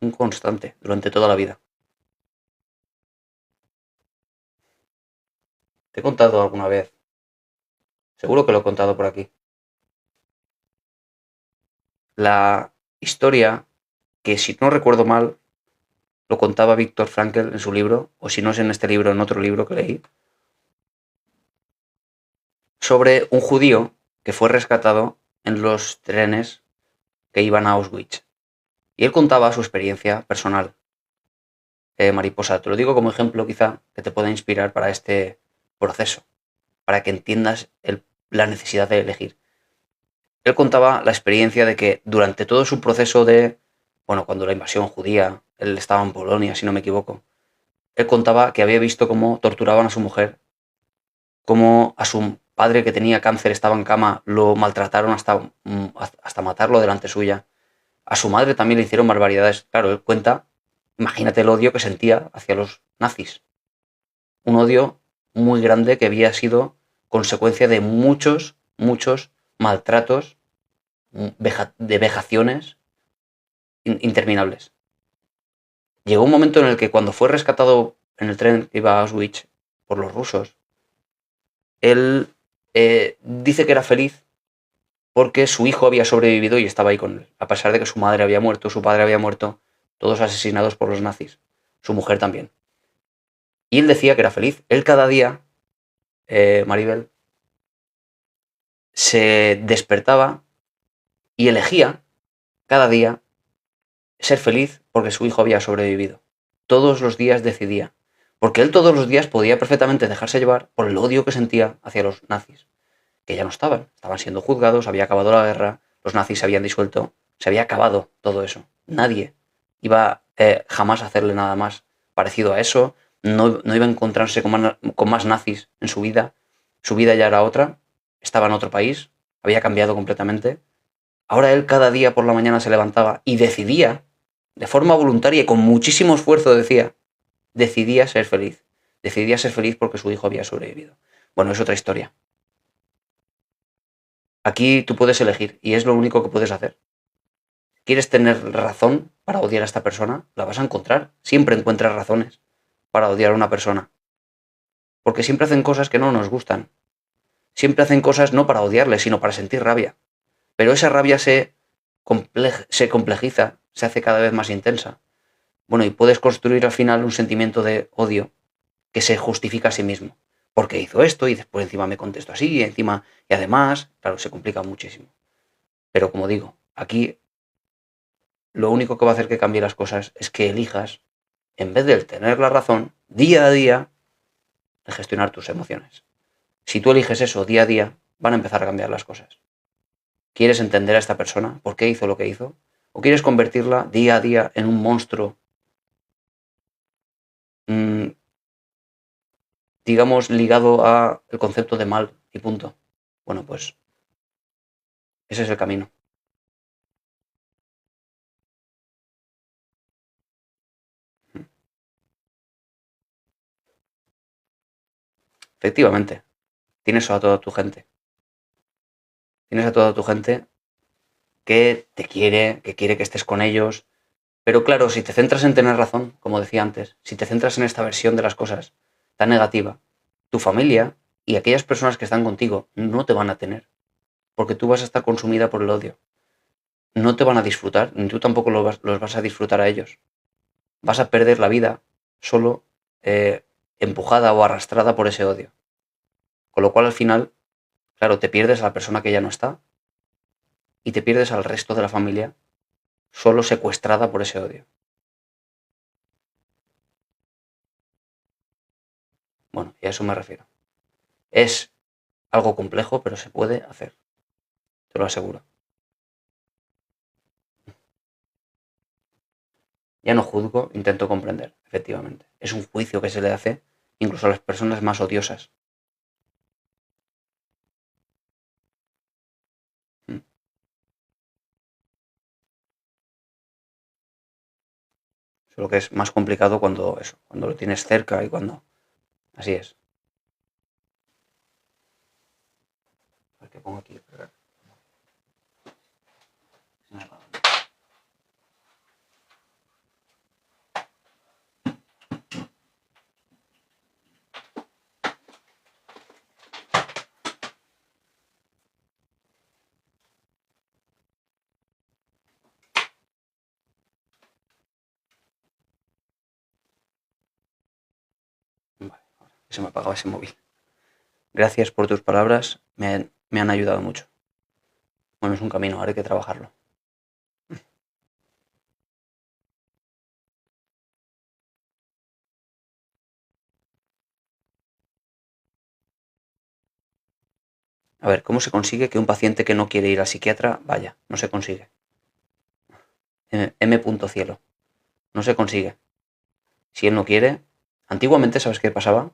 Un constante durante toda la vida. Te he contado alguna vez. Seguro que lo he contado por aquí. La historia que, si no recuerdo mal, lo contaba Víctor Frankl en su libro, o si no es en este libro, en otro libro que leí, sobre un judío que fue rescatado en los trenes que iban a Auschwitz. Y él contaba su experiencia personal. Mariposa, te lo digo como ejemplo quizá que te pueda inspirar para este proceso, para que entiendas la necesidad de elegir. Él contaba la experiencia de que durante todo su proceso de, bueno, cuando la invasión judía, él estaba en Polonia, si no me equivoco, él contaba que había visto cómo torturaban a su mujer, cómo a su padre que tenía cáncer, estaba en cama, lo maltrataron hasta matarlo delante suya. A su madre también le hicieron barbaridades. Claro, él cuenta, imagínate el odio que sentía hacia los nazis. Un odio muy grande que había sido consecuencia de muchos maltratos, de vejaciones interminables. Llegó un momento en el que cuando fue rescatado en el tren que iba a Auschwitz por los rusos, él dice que era feliz porque su hijo había sobrevivido y estaba ahí con él, a pesar de que su madre había muerto, su padre había muerto, todos asesinados por los nazis, su mujer también. Y él decía que era feliz. Él cada día, Maribel, se despertaba y elegía cada día ser feliz porque su hijo había sobrevivido. Todos los días decidía, porque él todos los días podía perfectamente dejarse llevar por el odio que sentía hacia los nazis, que ya no estaban siendo juzgados, había acabado la guerra, los nazis se habían disuelto, se había acabado todo eso. Nadie iba jamás a hacerle nada más parecido a eso, no iba a encontrarse con más nazis en su vida ya era otra, estaba en otro país, había cambiado completamente. Ahora él cada día por la mañana se levantaba y decidía, de forma voluntaria y con muchísimo esfuerzo decía, decidía ser feliz. Decidía ser feliz porque su hijo había sobrevivido. Bueno, es otra historia. Aquí tú puedes elegir y es lo único que puedes hacer. ¿Quieres tener razón para odiar a esta persona? La vas a encontrar. Siempre encuentras razones para odiar a una persona. Porque siempre hacen cosas que no nos gustan. Siempre hacen cosas no para odiarles, sino para sentir rabia. Pero esa rabia se complejiza, se hace cada vez más intensa. Bueno, y puedes construir al final un sentimiento de odio que se justifica a sí mismo. Porque hizo esto y después encima me contesto así y encima y además, claro, se complica muchísimo. Pero como digo, aquí lo único que va a hacer que cambie las cosas es que elijas, en vez de tener la razón, día a día, el gestionar tus emociones. Si tú eliges eso día a día, van a empezar a cambiar las cosas. ¿Quieres entender a esta persona? ¿Por qué hizo lo que hizo? ¿O quieres convertirla día a día en un monstruo, mmm, digamos, ligado a el concepto de mal y punto? Bueno, pues ese es el camino. Efectivamente, tienes a toda tu gente. Tienes a toda tu gente que te quiere, que quiere que estés con ellos. Pero claro, si te centras en tener razón, como decía antes, si te centras en esta versión de las cosas tan negativa, tu familia y aquellas personas que están contigo no te van a tener, porque tú vas a estar consumida por el odio. No te van a disfrutar, ni tú tampoco los vas a disfrutar a ellos. Vas a perder la vida solo empujada o arrastrada por ese odio. Con lo cual al final, claro, te pierdes a la persona que ya no está y te pierdes al resto de la familia solo secuestrada por ese odio. Bueno, y a eso me refiero. Es algo complejo, pero se puede hacer, te lo aseguro. Ya no juzgo, intento comprender, efectivamente. Es un juicio que se le hace incluso a las personas más odiosas. Mm. Solo que es más complicado cuando eso, cuando lo tienes cerca y cuando. Así es. A ver qué pongo aquí. Vale, ahora se me apagaba ese móvil. Gracias por tus palabras, me han ayudado mucho. Bueno, es un camino, ahora hay que trabajarlo. A ver, ¿cómo se consigue que un paciente que no quiere ir al psiquiatra vaya? No se consigue. M. Cielo. No se consigue. Si él no quiere... Antiguamente, ¿sabes qué pasaba?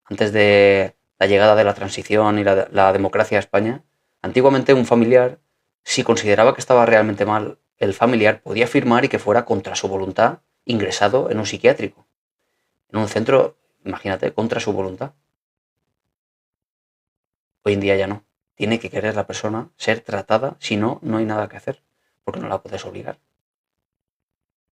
Antes de la llegada de la transición y la democracia a España, antiguamente un familiar, si consideraba que estaba realmente mal, el familiar podía firmar y que fuera contra su voluntad ingresado en un psiquiátrico, en un centro, imagínate, contra su voluntad. Hoy en día ya no. Tiene que querer la persona ser tratada, si no, no hay nada que hacer, porque no la puedes obligar.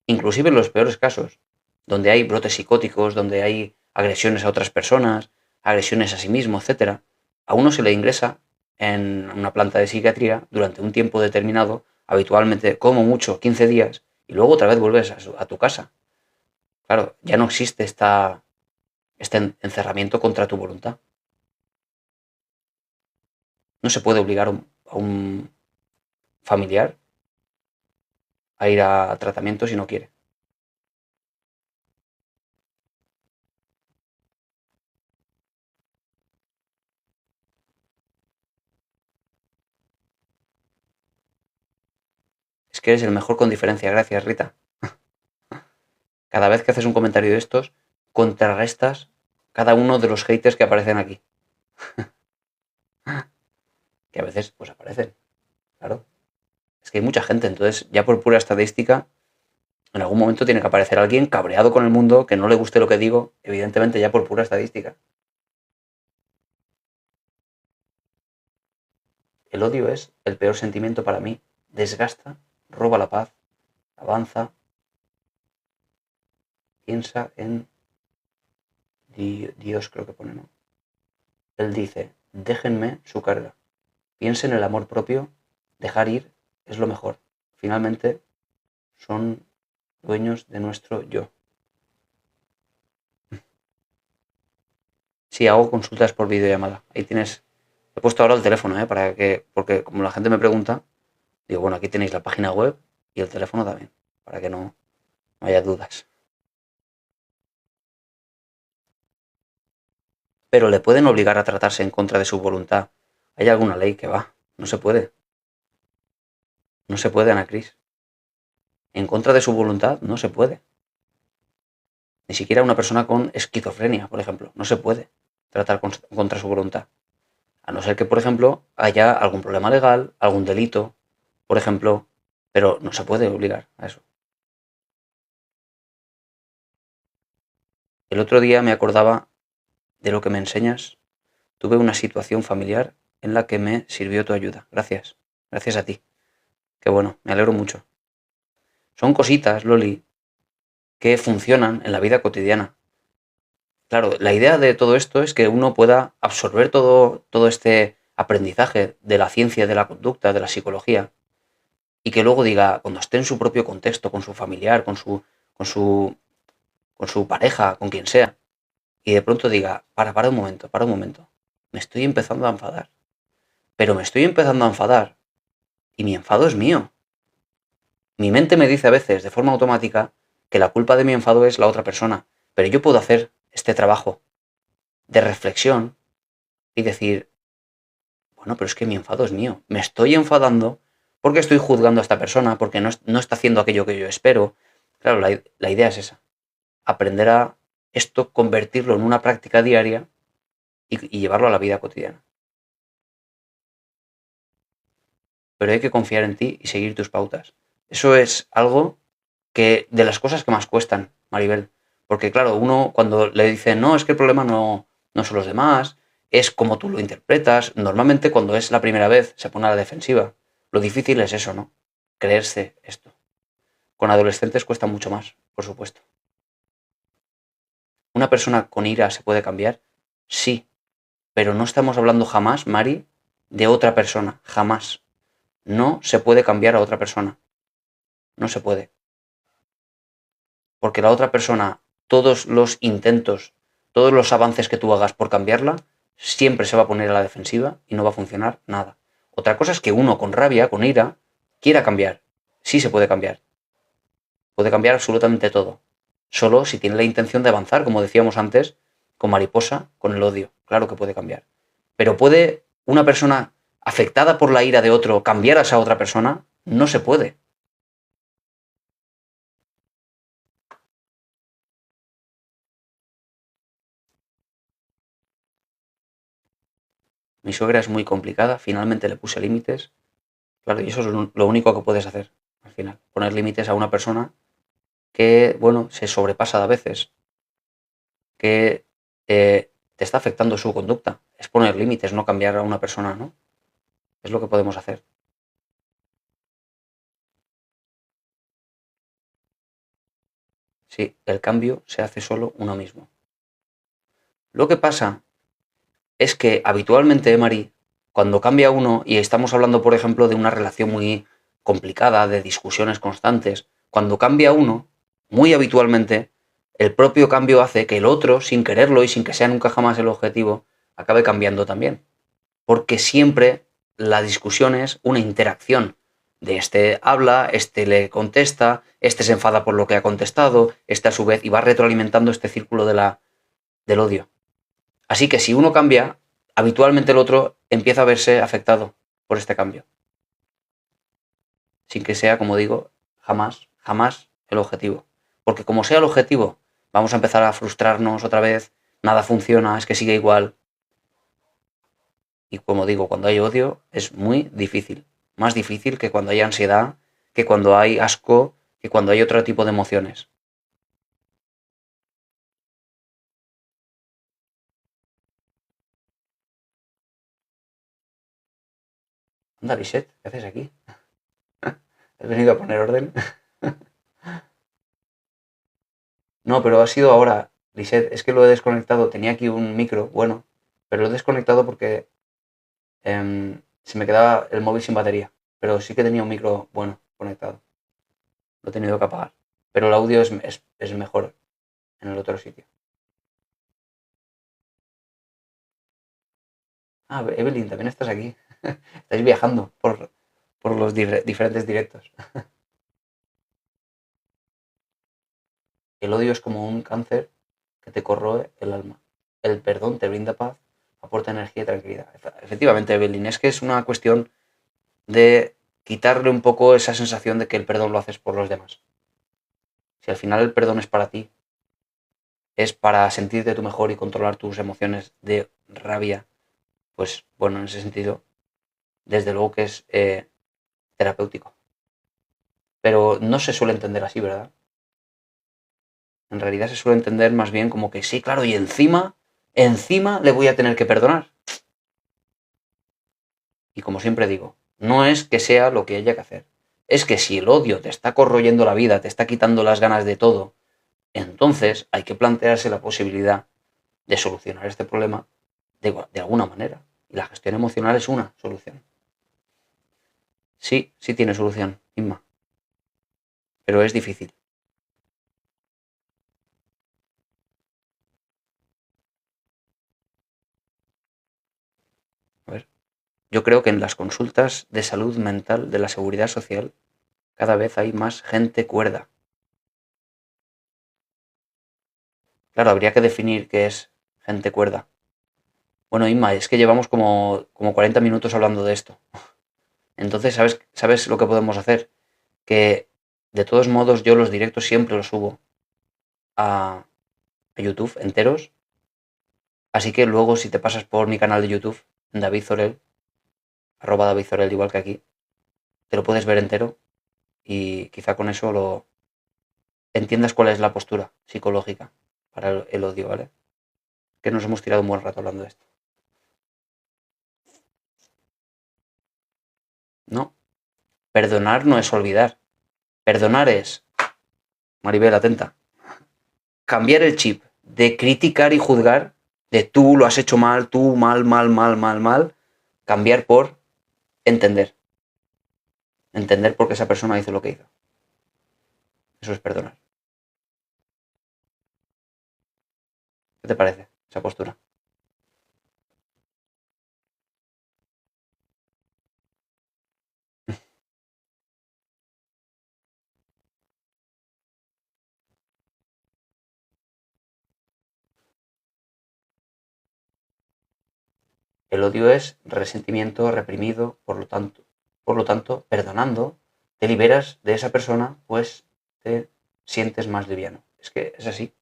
Inclusive en los peores casos, donde hay brotes psicóticos, donde hay agresiones a otras personas, agresiones a sí mismo, etc., a uno se le ingresa en una planta de psiquiatría durante un tiempo determinado, habitualmente como mucho 15 días, y luego otra vez vuelves a tu casa. Claro, ya no existe este encerramiento contra tu voluntad. No se puede obligar a un familiar a ir a tratamiento si no quiere. Es que eres el mejor con diferencia. Gracias, Rita. Cada vez que haces un comentario de estos, contrarrestas cada uno de los haters que aparecen aquí. Que a veces, pues aparecen. Claro. Es que hay mucha gente, entonces ya por pura estadística, en algún momento tiene que aparecer alguien cabreado con el mundo, que no le guste lo que digo, evidentemente ya por pura estadística. El odio es el peor sentimiento para mí. Desgasta, roba la paz, avanza, piensa en Dios, creo que pone, ¿no? Él dice, déjenme su carga. Piensen en el amor propio, dejar ir es lo mejor. Finalmente, son dueños de nuestro yo. Sí, hago consultas por videollamada. Ahí tienes. He puesto ahora el teléfono, para que. Porque como la gente me pregunta, digo, bueno, aquí tenéis la página web y el teléfono también. Para que no haya dudas. Pero le pueden obligar a tratarse en contra de su voluntad. ¿Hay alguna ley que va? No se puede. No se puede, Ana Cris. En contra de su voluntad no se puede. Ni siquiera una persona con esquizofrenia, por ejemplo. No se puede tratar contra su voluntad. A no ser que, por ejemplo, haya algún problema legal, algún delito, por ejemplo, pero no se puede obligar a eso. El otro día me acordaba de lo que me enseñas. Tuve una situación familiar en la que me sirvió tu ayuda. Gracias. Gracias a ti. Qué bueno, me alegro mucho. Son cositas, Loli, que funcionan en la vida cotidiana. Claro, la idea de todo esto es que uno pueda absorber todo este aprendizaje de la ciencia, de la conducta, de la psicología, y que luego diga, cuando esté en su propio contexto, con su familiar, con su, con su pareja, con quien sea, y de pronto diga, para un momento, me estoy empezando a enfadar, pero me estoy empezando a enfadar, y mi enfado es mío. Mi mente me dice a veces, de forma automática, que la culpa de mi enfado es la otra persona, pero yo puedo hacer este trabajo de reflexión y decir, bueno, pero es que mi enfado es mío. Me estoy enfadando porque estoy juzgando a esta persona, porque no está haciendo aquello que yo espero. Claro, la idea es esa. Aprender a esto, convertirlo en una práctica diaria y llevarlo a la vida cotidiana. Pero hay que confiar en ti y seguir tus pautas. Eso es algo que de las cosas que más cuestan, Maribel. Porque claro, uno cuando le dice, no, es que el problema no son los demás, es como tú lo interpretas. Normalmente cuando es la primera vez se pone a la defensiva. Lo difícil es eso, ¿no? Creerse esto. Con adolescentes cuesta mucho más, por supuesto. ¿Una persona con ira se puede cambiar? Sí, pero no estamos hablando jamás, Mari, de otra persona, jamás. No se puede cambiar a otra persona. No se puede. Porque la otra persona, todos los intentos, todos los avances que tú hagas por cambiarla, siempre se va a poner a la defensiva y no va a funcionar nada. Otra cosa es que uno con rabia, con ira, quiera cambiar. Sí se puede cambiar. Puede cambiar absolutamente todo. Solo si tiene la intención de avanzar, como decíamos antes, con mariposa, con el odio. Claro que puede cambiar. Pero puede una persona afectada por la ira de otro cambiar a esa otra persona, no se puede. Mi suegra es muy complicada, finalmente le puse límites. Claro, y eso es lo único que puedes hacer al final, poner límites a una persona que, bueno, se sobrepasa a veces, que te está afectando su conducta. Es poner límites, no cambiar a una persona, ¿no? Es lo que podemos hacer. Sí, el cambio se hace solo uno mismo. Lo que pasa es que habitualmente, Mari, cuando cambia uno, y estamos hablando, por ejemplo, de una relación muy complicada, de discusiones constantes, cuando cambia uno, muy habitualmente, el propio cambio hace que el otro, sin quererlo y sin que sea nunca jamás el objetivo, acabe cambiando también. Porque siempre la discusión es una interacción de este habla, este le contesta, este se enfada por lo que ha contestado, este a su vez, y va retroalimentando este círculo del odio. Así que si uno cambia, habitualmente el otro empieza a verse afectado por este cambio. Sin que sea, como digo, jamás el objetivo. Porque como sea el objetivo, vamos a empezar a frustrarnos otra vez, nada funciona, es que sigue igual. Y como digo, cuando hay odio es muy difícil. Más difícil que cuando hay ansiedad, que cuando hay asco, que cuando hay otro tipo de emociones. Anda, Lisette, ¿qué haces aquí? ¿Has venido a poner orden? No, pero ha sido ahora, Lisette, es que lo he desconectado. Tenía aquí un micro, bueno, pero lo he desconectado porque se me quedaba el móvil sin batería. Pero sí que tenía un micro bueno conectado. Lo he tenido que apagar. Pero el audio es mejor en el otro sitio. Ah, Evelyn, también estás aquí. Estáis viajando por los diferentes directos. El odio es como un cáncer que te corroe el alma. El perdón te brinda paz, aporta energía y tranquilidad. Efectivamente, Evelyn, es que es una cuestión de quitarle un poco esa sensación de que el perdón lo haces por los demás. Si al final el perdón es para ti, es para sentirte tú mejor y controlar tus emociones de rabia, pues bueno, en ese sentido, desde luego que es terapéutico. Pero no se suele entender así, ¿verdad? En realidad se suele entender más bien como que sí, claro, y encima le voy a tener que perdonar. Y como siempre digo, no es que sea lo que haya que hacer. Es que si el odio te está corroyendo la vida, te está quitando las ganas de todo, entonces hay que plantearse la posibilidad de solucionar este problema de alguna manera. Y la gestión emocional es una solución. Sí, sí tiene solución, Inma, pero es difícil. A ver, yo creo que en las consultas de salud mental de la seguridad social cada vez hay más gente cuerda. Claro, habría que definir qué es gente cuerda. Bueno, Inma, es que llevamos como 40 minutos hablando de esto. Entonces, ¿sabes lo que podemos hacer? Que de todos modos yo los directos siempre los subo a YouTube enteros. Así que luego si te pasas por mi canal de YouTube, David Zorel, @David Zorel igual que aquí, te lo puedes ver entero y quizá con eso lo entiendas cuál es la postura psicológica para el odio, ¿vale? Que nos hemos tirado un buen rato hablando de esto. No, perdonar no es olvidar. Perdonar es, Maribel, atenta, cambiar el chip de criticar y juzgar, de tú lo has hecho mal, tú mal, mal, mal, mal, mal, cambiar por entender. Entender por qué esa persona hizo lo que hizo. Eso es perdonar. ¿Qué te parece esa postura? El odio es resentimiento reprimido, por lo tanto, perdonando, te liberas de esa persona, pues te sientes más liviano. Es que es así.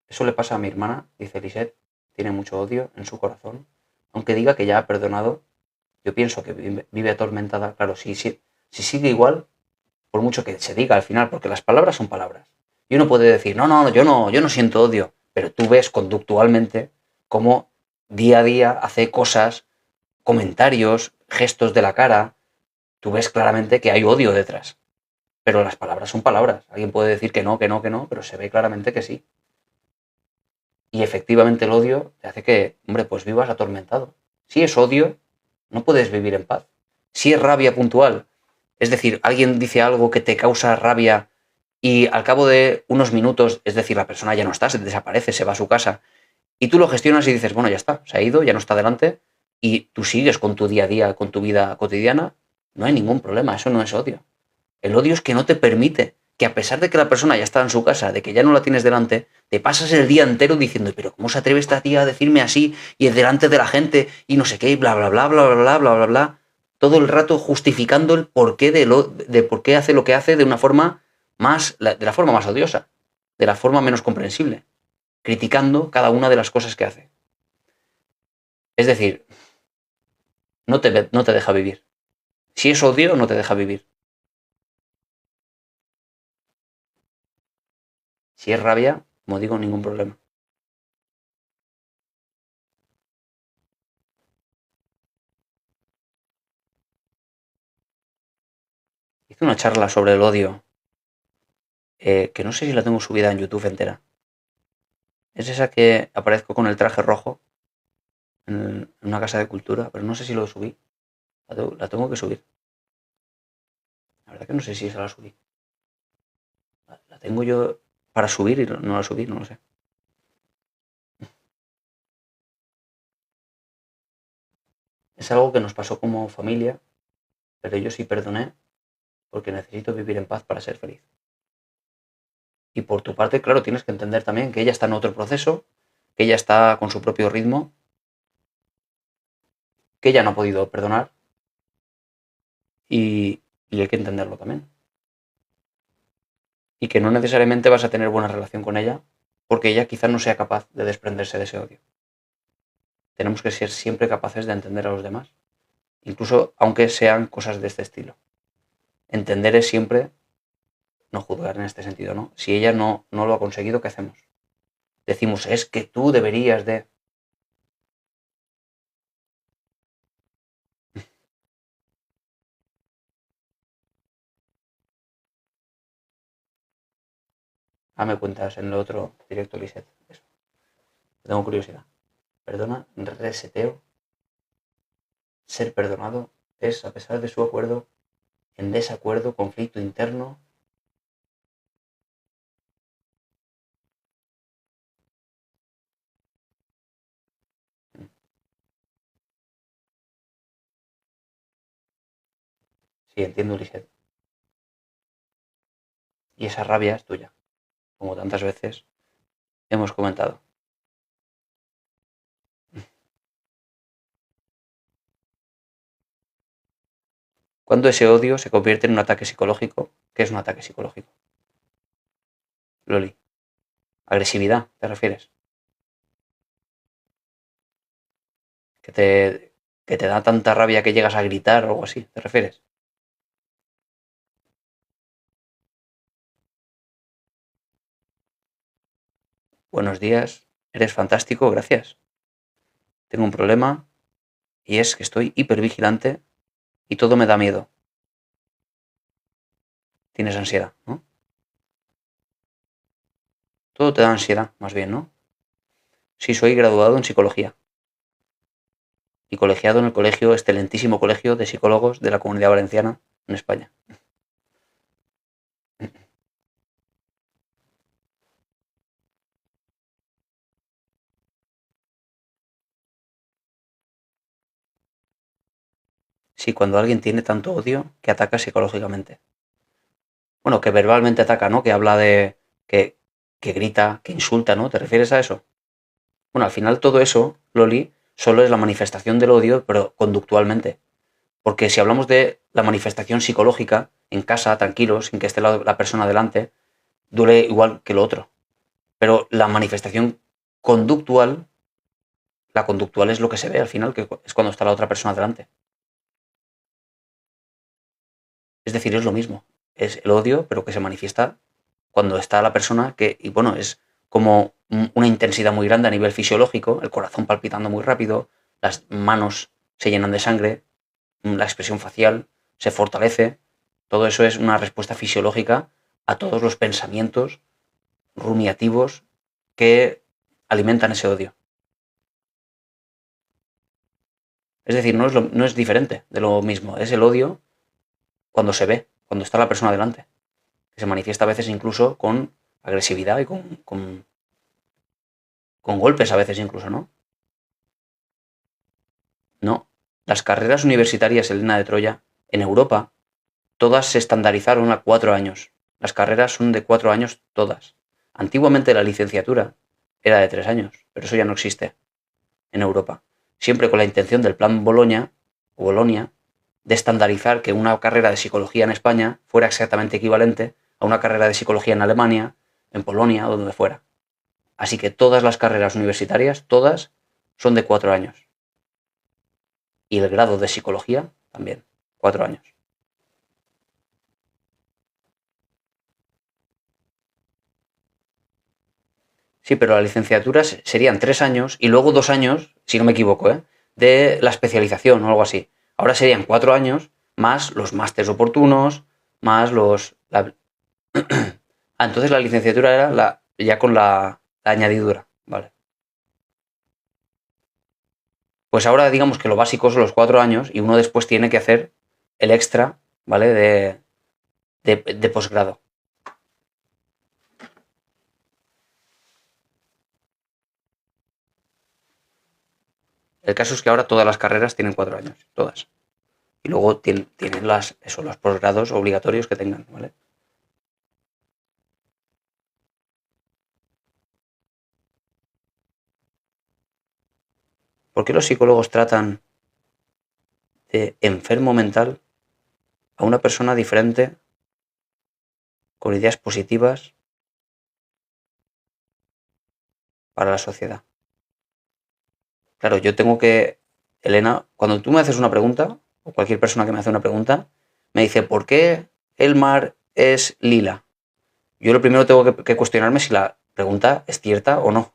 Eso le pasa a mi hermana, dice Lisette, tiene mucho odio en su corazón. Aunque diga que ya ha perdonado, yo pienso que vive atormentada. Claro, si sigue igual, por mucho que se diga al final, porque las palabras son palabras. Y uno puede decir, no, no, yo no siento odio, pero tú ves conductualmente cómo día a día hace cosas, comentarios, gestos de la cara, tú ves claramente que hay odio detrás. Pero las palabras son palabras. Alguien puede decir que no, que no, que no, pero se ve claramente que sí. Y efectivamente el odio te hace que, hombre, pues vivas atormentado. Si es odio, no puedes vivir en paz. Si es rabia puntual, es decir, alguien dice algo que te causa rabia y al cabo de unos minutos, es decir, la persona ya no está, se desaparece, se va a su casa, y tú lo gestionas y dices, bueno, ya está, se ha ido, ya no está delante, y tú sigues con tu día a día, con tu vida cotidiana, no hay ningún problema, eso no es odio. El odio es que no te permite que a pesar de que la persona ya está en su casa, de que ya no la tienes delante, te pasas el día entero diciendo, pero ¿cómo se atreve esta tía a decirme así y es delante de la gente y no sé qué, y bla, bla, bla, bla, bla, bla, bla, bla, bla? Todo el rato justificando el porqué de por qué hace lo que hace de una forma de la forma más odiosa, de la forma menos comprensible, criticando cada una de las cosas que hace. Es decir, no te deja vivir. Si es odio, no te deja vivir. Si es rabia, como digo, ningún problema. Hice una charla sobre el odio, que no sé si la tengo subida en YouTube entera. Es esa que aparezco con el traje rojo en una casa de cultura, pero no sé si lo subí. La tengo que subir. La verdad que no sé si esa la subí. La tengo yo para subir y no la subí, no lo sé. Es algo que nos pasó como familia, pero yo sí perdoné porque necesito vivir en paz para ser feliz. Y por tu parte, claro, tienes que entender también que ella está en otro proceso, que ella está con su propio ritmo, que ella no ha podido perdonar y hay que entenderlo también. Y que no necesariamente vas a tener buena relación con ella porque ella quizás no sea capaz de desprenderse de ese odio. Tenemos que ser siempre capaces de entender a los demás, incluso aunque sean cosas de este estilo. Entender es siempre no juzgar en este sentido, ¿no? Si ella no lo ha conseguido, ¿qué hacemos? Decimos, es que tú deberías de... Ah, me cuentas en el otro directo, Lisette. Eso. Tengo curiosidad. Perdona, reseteo. Ser perdonado es, a pesar de su acuerdo, en desacuerdo, conflicto interno. Sí, entiendo, Lisette. Y esa rabia es tuya, como tantas veces hemos comentado. Cuando ese odio se convierte en un ataque psicológico, ¿qué es un ataque psicológico? Loli, agresividad, ¿te refieres? Que te da tanta rabia que llegas a gritar o algo así, ¿te refieres? Buenos días, eres fantástico, gracias. Tengo un problema y es que estoy hipervigilante y todo me da miedo. Tienes ansiedad, ¿no? Todo te da ansiedad, más bien, ¿no? Sí, soy graduado en psicología y colegiado en el colegio, excelentísimo colegio de psicólogos de la Comunidad Valenciana en España. Sí, cuando alguien tiene tanto odio que ataca psicológicamente. Bueno, que verbalmente ataca, ¿no? Que habla de que que grita, que insulta, ¿no? ¿Te refieres a eso? Bueno, al final todo eso, Loli, solo es la manifestación del odio, pero conductualmente. Porque si hablamos de la manifestación psicológica, en casa, tranquilo, sin que esté la persona delante, duele igual que lo otro. Pero la manifestación conductual, la conductual es lo que se ve al final, que es cuando está la otra persona delante. Es decir, es lo mismo. Es el odio, pero que se manifiesta cuando está la persona que, y bueno, es como una intensidad muy grande a nivel fisiológico, el corazón palpitando muy rápido, las manos se llenan de sangre, la expresión facial se fortalece. Todo eso es una respuesta fisiológica a todos los pensamientos rumiativos que alimentan ese odio. Es decir, no es diferente de lo mismo, es el odio cuando se ve, cuando está la persona delante, que se manifiesta a veces incluso con agresividad y con golpes a veces incluso, ¿no? No. Las carreras universitarias, Helena de Troya, en Europa, todas se estandarizaron a 4 años. Las carreras son de 4 años todas. Antiguamente la licenciatura era de 3 años, pero eso ya no existe en Europa. Siempre con la intención del plan Bolonia, o Bolonia, de estandarizar que una carrera de psicología en España fuera exactamente equivalente a una carrera de psicología en Alemania, en Polonia o donde fuera. Así que todas las carreras universitarias, todas, son de 4 años. Y el grado de psicología también, 4 años. Sí, pero la licenciatura serían 3 años y luego 2 años, si no me equivoco, de la especialización o algo así. Ahora serían 4 años más los másteres oportunos, más los... entonces la licenciatura era ya con la añadidura, ¿vale? Pues ahora digamos que lo básico son los 4 años y uno después tiene que hacer el extra, ¿vale? De posgrado. El caso es que ahora todas las carreras tienen 4 años, todas. Y luego tienen los posgrados obligatorios que tengan, ¿vale? ¿Por qué los psicólogos tratan de enfermo mental a una persona diferente, con ideas positivas para la sociedad? Claro, yo tengo que, Elena, cuando tú me haces una pregunta, o cualquier persona que me hace una pregunta, me dice, ¿por qué el mar es lila? Yo lo primero tengo que cuestionarme si la pregunta es cierta o no.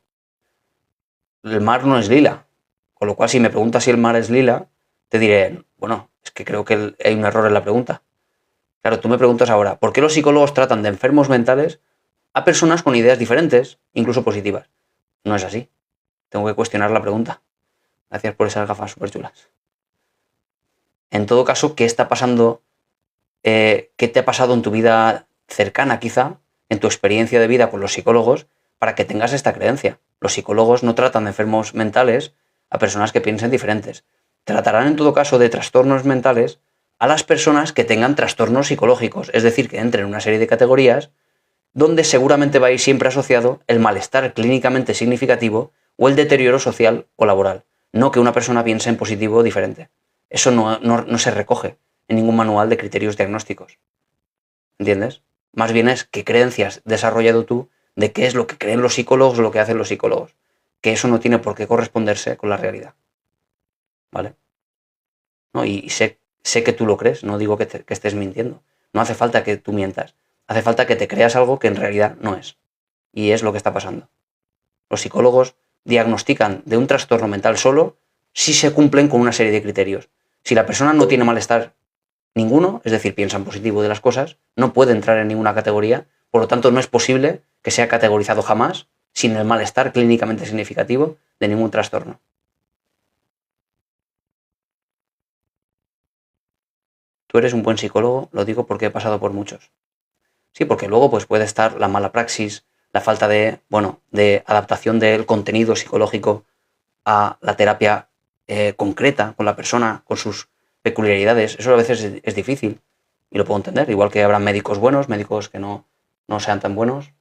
El mar no es lila. Con lo cual, si me preguntas si el mar es lila, te diré, bueno, es que creo que hay un error en la pregunta. Claro, tú me preguntas ahora, ¿por qué los psicólogos tratan de enfermos mentales a personas con ideas diferentes, incluso positivas? No es así. Tengo que cuestionar la pregunta. Gracias por esas gafas súper chulas. En todo caso, ¿qué está pasando? ¿Qué te ha pasado en tu vida cercana, quizá, en tu experiencia de vida con los psicólogos, para que tengas esta creencia? Los psicólogos no tratan de enfermos mentales a personas que piensen diferentes. Tratarán en todo caso de trastornos mentales a las personas que tengan trastornos psicológicos, es decir, que entren en una serie de categorías donde seguramente va a ir siempre asociado el malestar clínicamente significativo o el deterioro social o laboral, no que una persona piense en positivo o diferente. Eso no se recoge en ningún manual de criterios diagnósticos. ¿Entiendes? Más bien es qué creencias has desarrollado tú de qué es lo que creen los psicólogos o lo que hacen los psicólogos. Que eso no tiene por qué corresponderse con la realidad. ¿Vale? ¿No? Y sé que tú lo crees, no digo que estés mintiendo. No hace falta que tú mientas. Hace falta que te creas algo que en realidad no es. Y es lo que está pasando. Los psicólogos diagnostican de un trastorno mental solo si se cumplen con una serie de criterios. Si la persona no tiene malestar ninguno, es decir, piensa en positivo de las cosas, no puede entrar en ninguna categoría, por lo tanto no es posible que sea categorizado jamás sin el malestar clínicamente significativo de ningún trastorno. Tú eres un buen psicólogo, lo digo porque he pasado por muchos. Sí, porque luego pues puede estar la mala praxis, la falta de adaptación del contenido psicológico a la terapia concreta con la persona, con sus peculiaridades. Eso a veces es difícil y lo puedo entender. Igual que habrá médicos buenos, médicos que no sean tan buenos.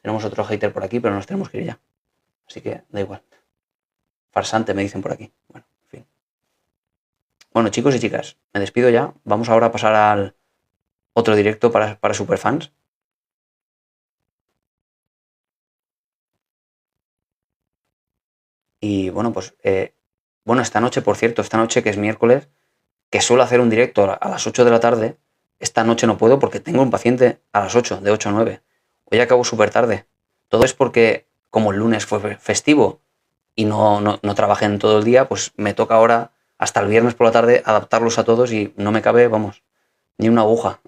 Tenemos otro hater por aquí, pero nos tenemos que ir ya. Así que da igual. Farsante me dicen por aquí. Bueno, en fin. Bueno, chicos y chicas, me despido ya. Vamos ahora a pasar al otro directo para superfans. Y bueno, pues esta noche, por cierto, esta noche que es miércoles, que suelo hacer un directo a las 8 de la tarde, esta noche no puedo porque tengo un paciente a las 8, de 8 a 9. Hoy acabo súper tarde. Todo es porque, como el lunes fue festivo y no trabajé en todo el día, pues me toca ahora, hasta el viernes por la tarde, adaptarlos a todos y no me cabe, vamos, ni una aguja.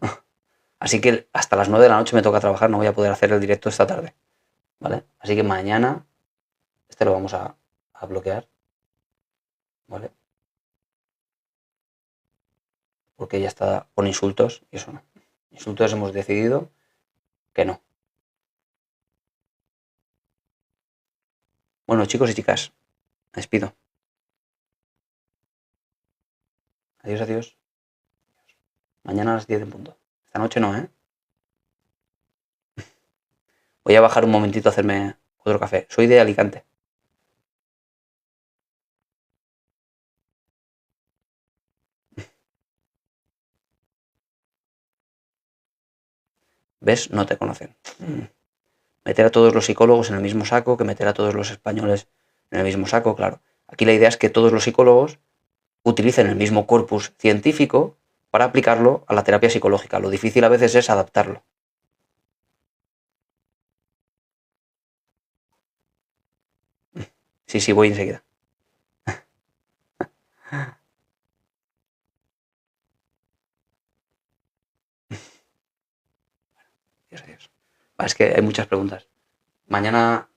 Así que hasta las 9 de la noche me toca trabajar, no voy a poder hacer el directo esta tarde. ¿Vale? Así que mañana, lo vamos a bloquear. ¿Vale? Porque ya está con insultos y eso no. Insultos hemos decidido que no. Bueno, chicos y chicas, me despido. Adiós, adiós. Mañana a las 10 en punto. Esta noche no, ¿eh? Voy a bajar un momentito a hacerme otro café. Soy de Alicante. ¿Ves? No te conocen. Meter a todos los psicólogos en el mismo saco, que meter a todos los españoles en el mismo saco, claro. Aquí la idea es que todos los psicólogos utilicen el mismo corpus científico para aplicarlo a la terapia psicológica. Lo difícil a veces es adaptarlo. Sí, voy enseguida. Adiós. Es que hay muchas preguntas. Mañana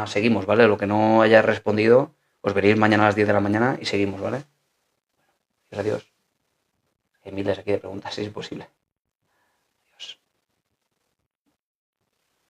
seguimos, ¿vale? Lo que no haya respondido, os veréis mañana a las 10 de la mañana y seguimos, ¿vale? Adiós. Hay miles aquí de preguntas, si es posible.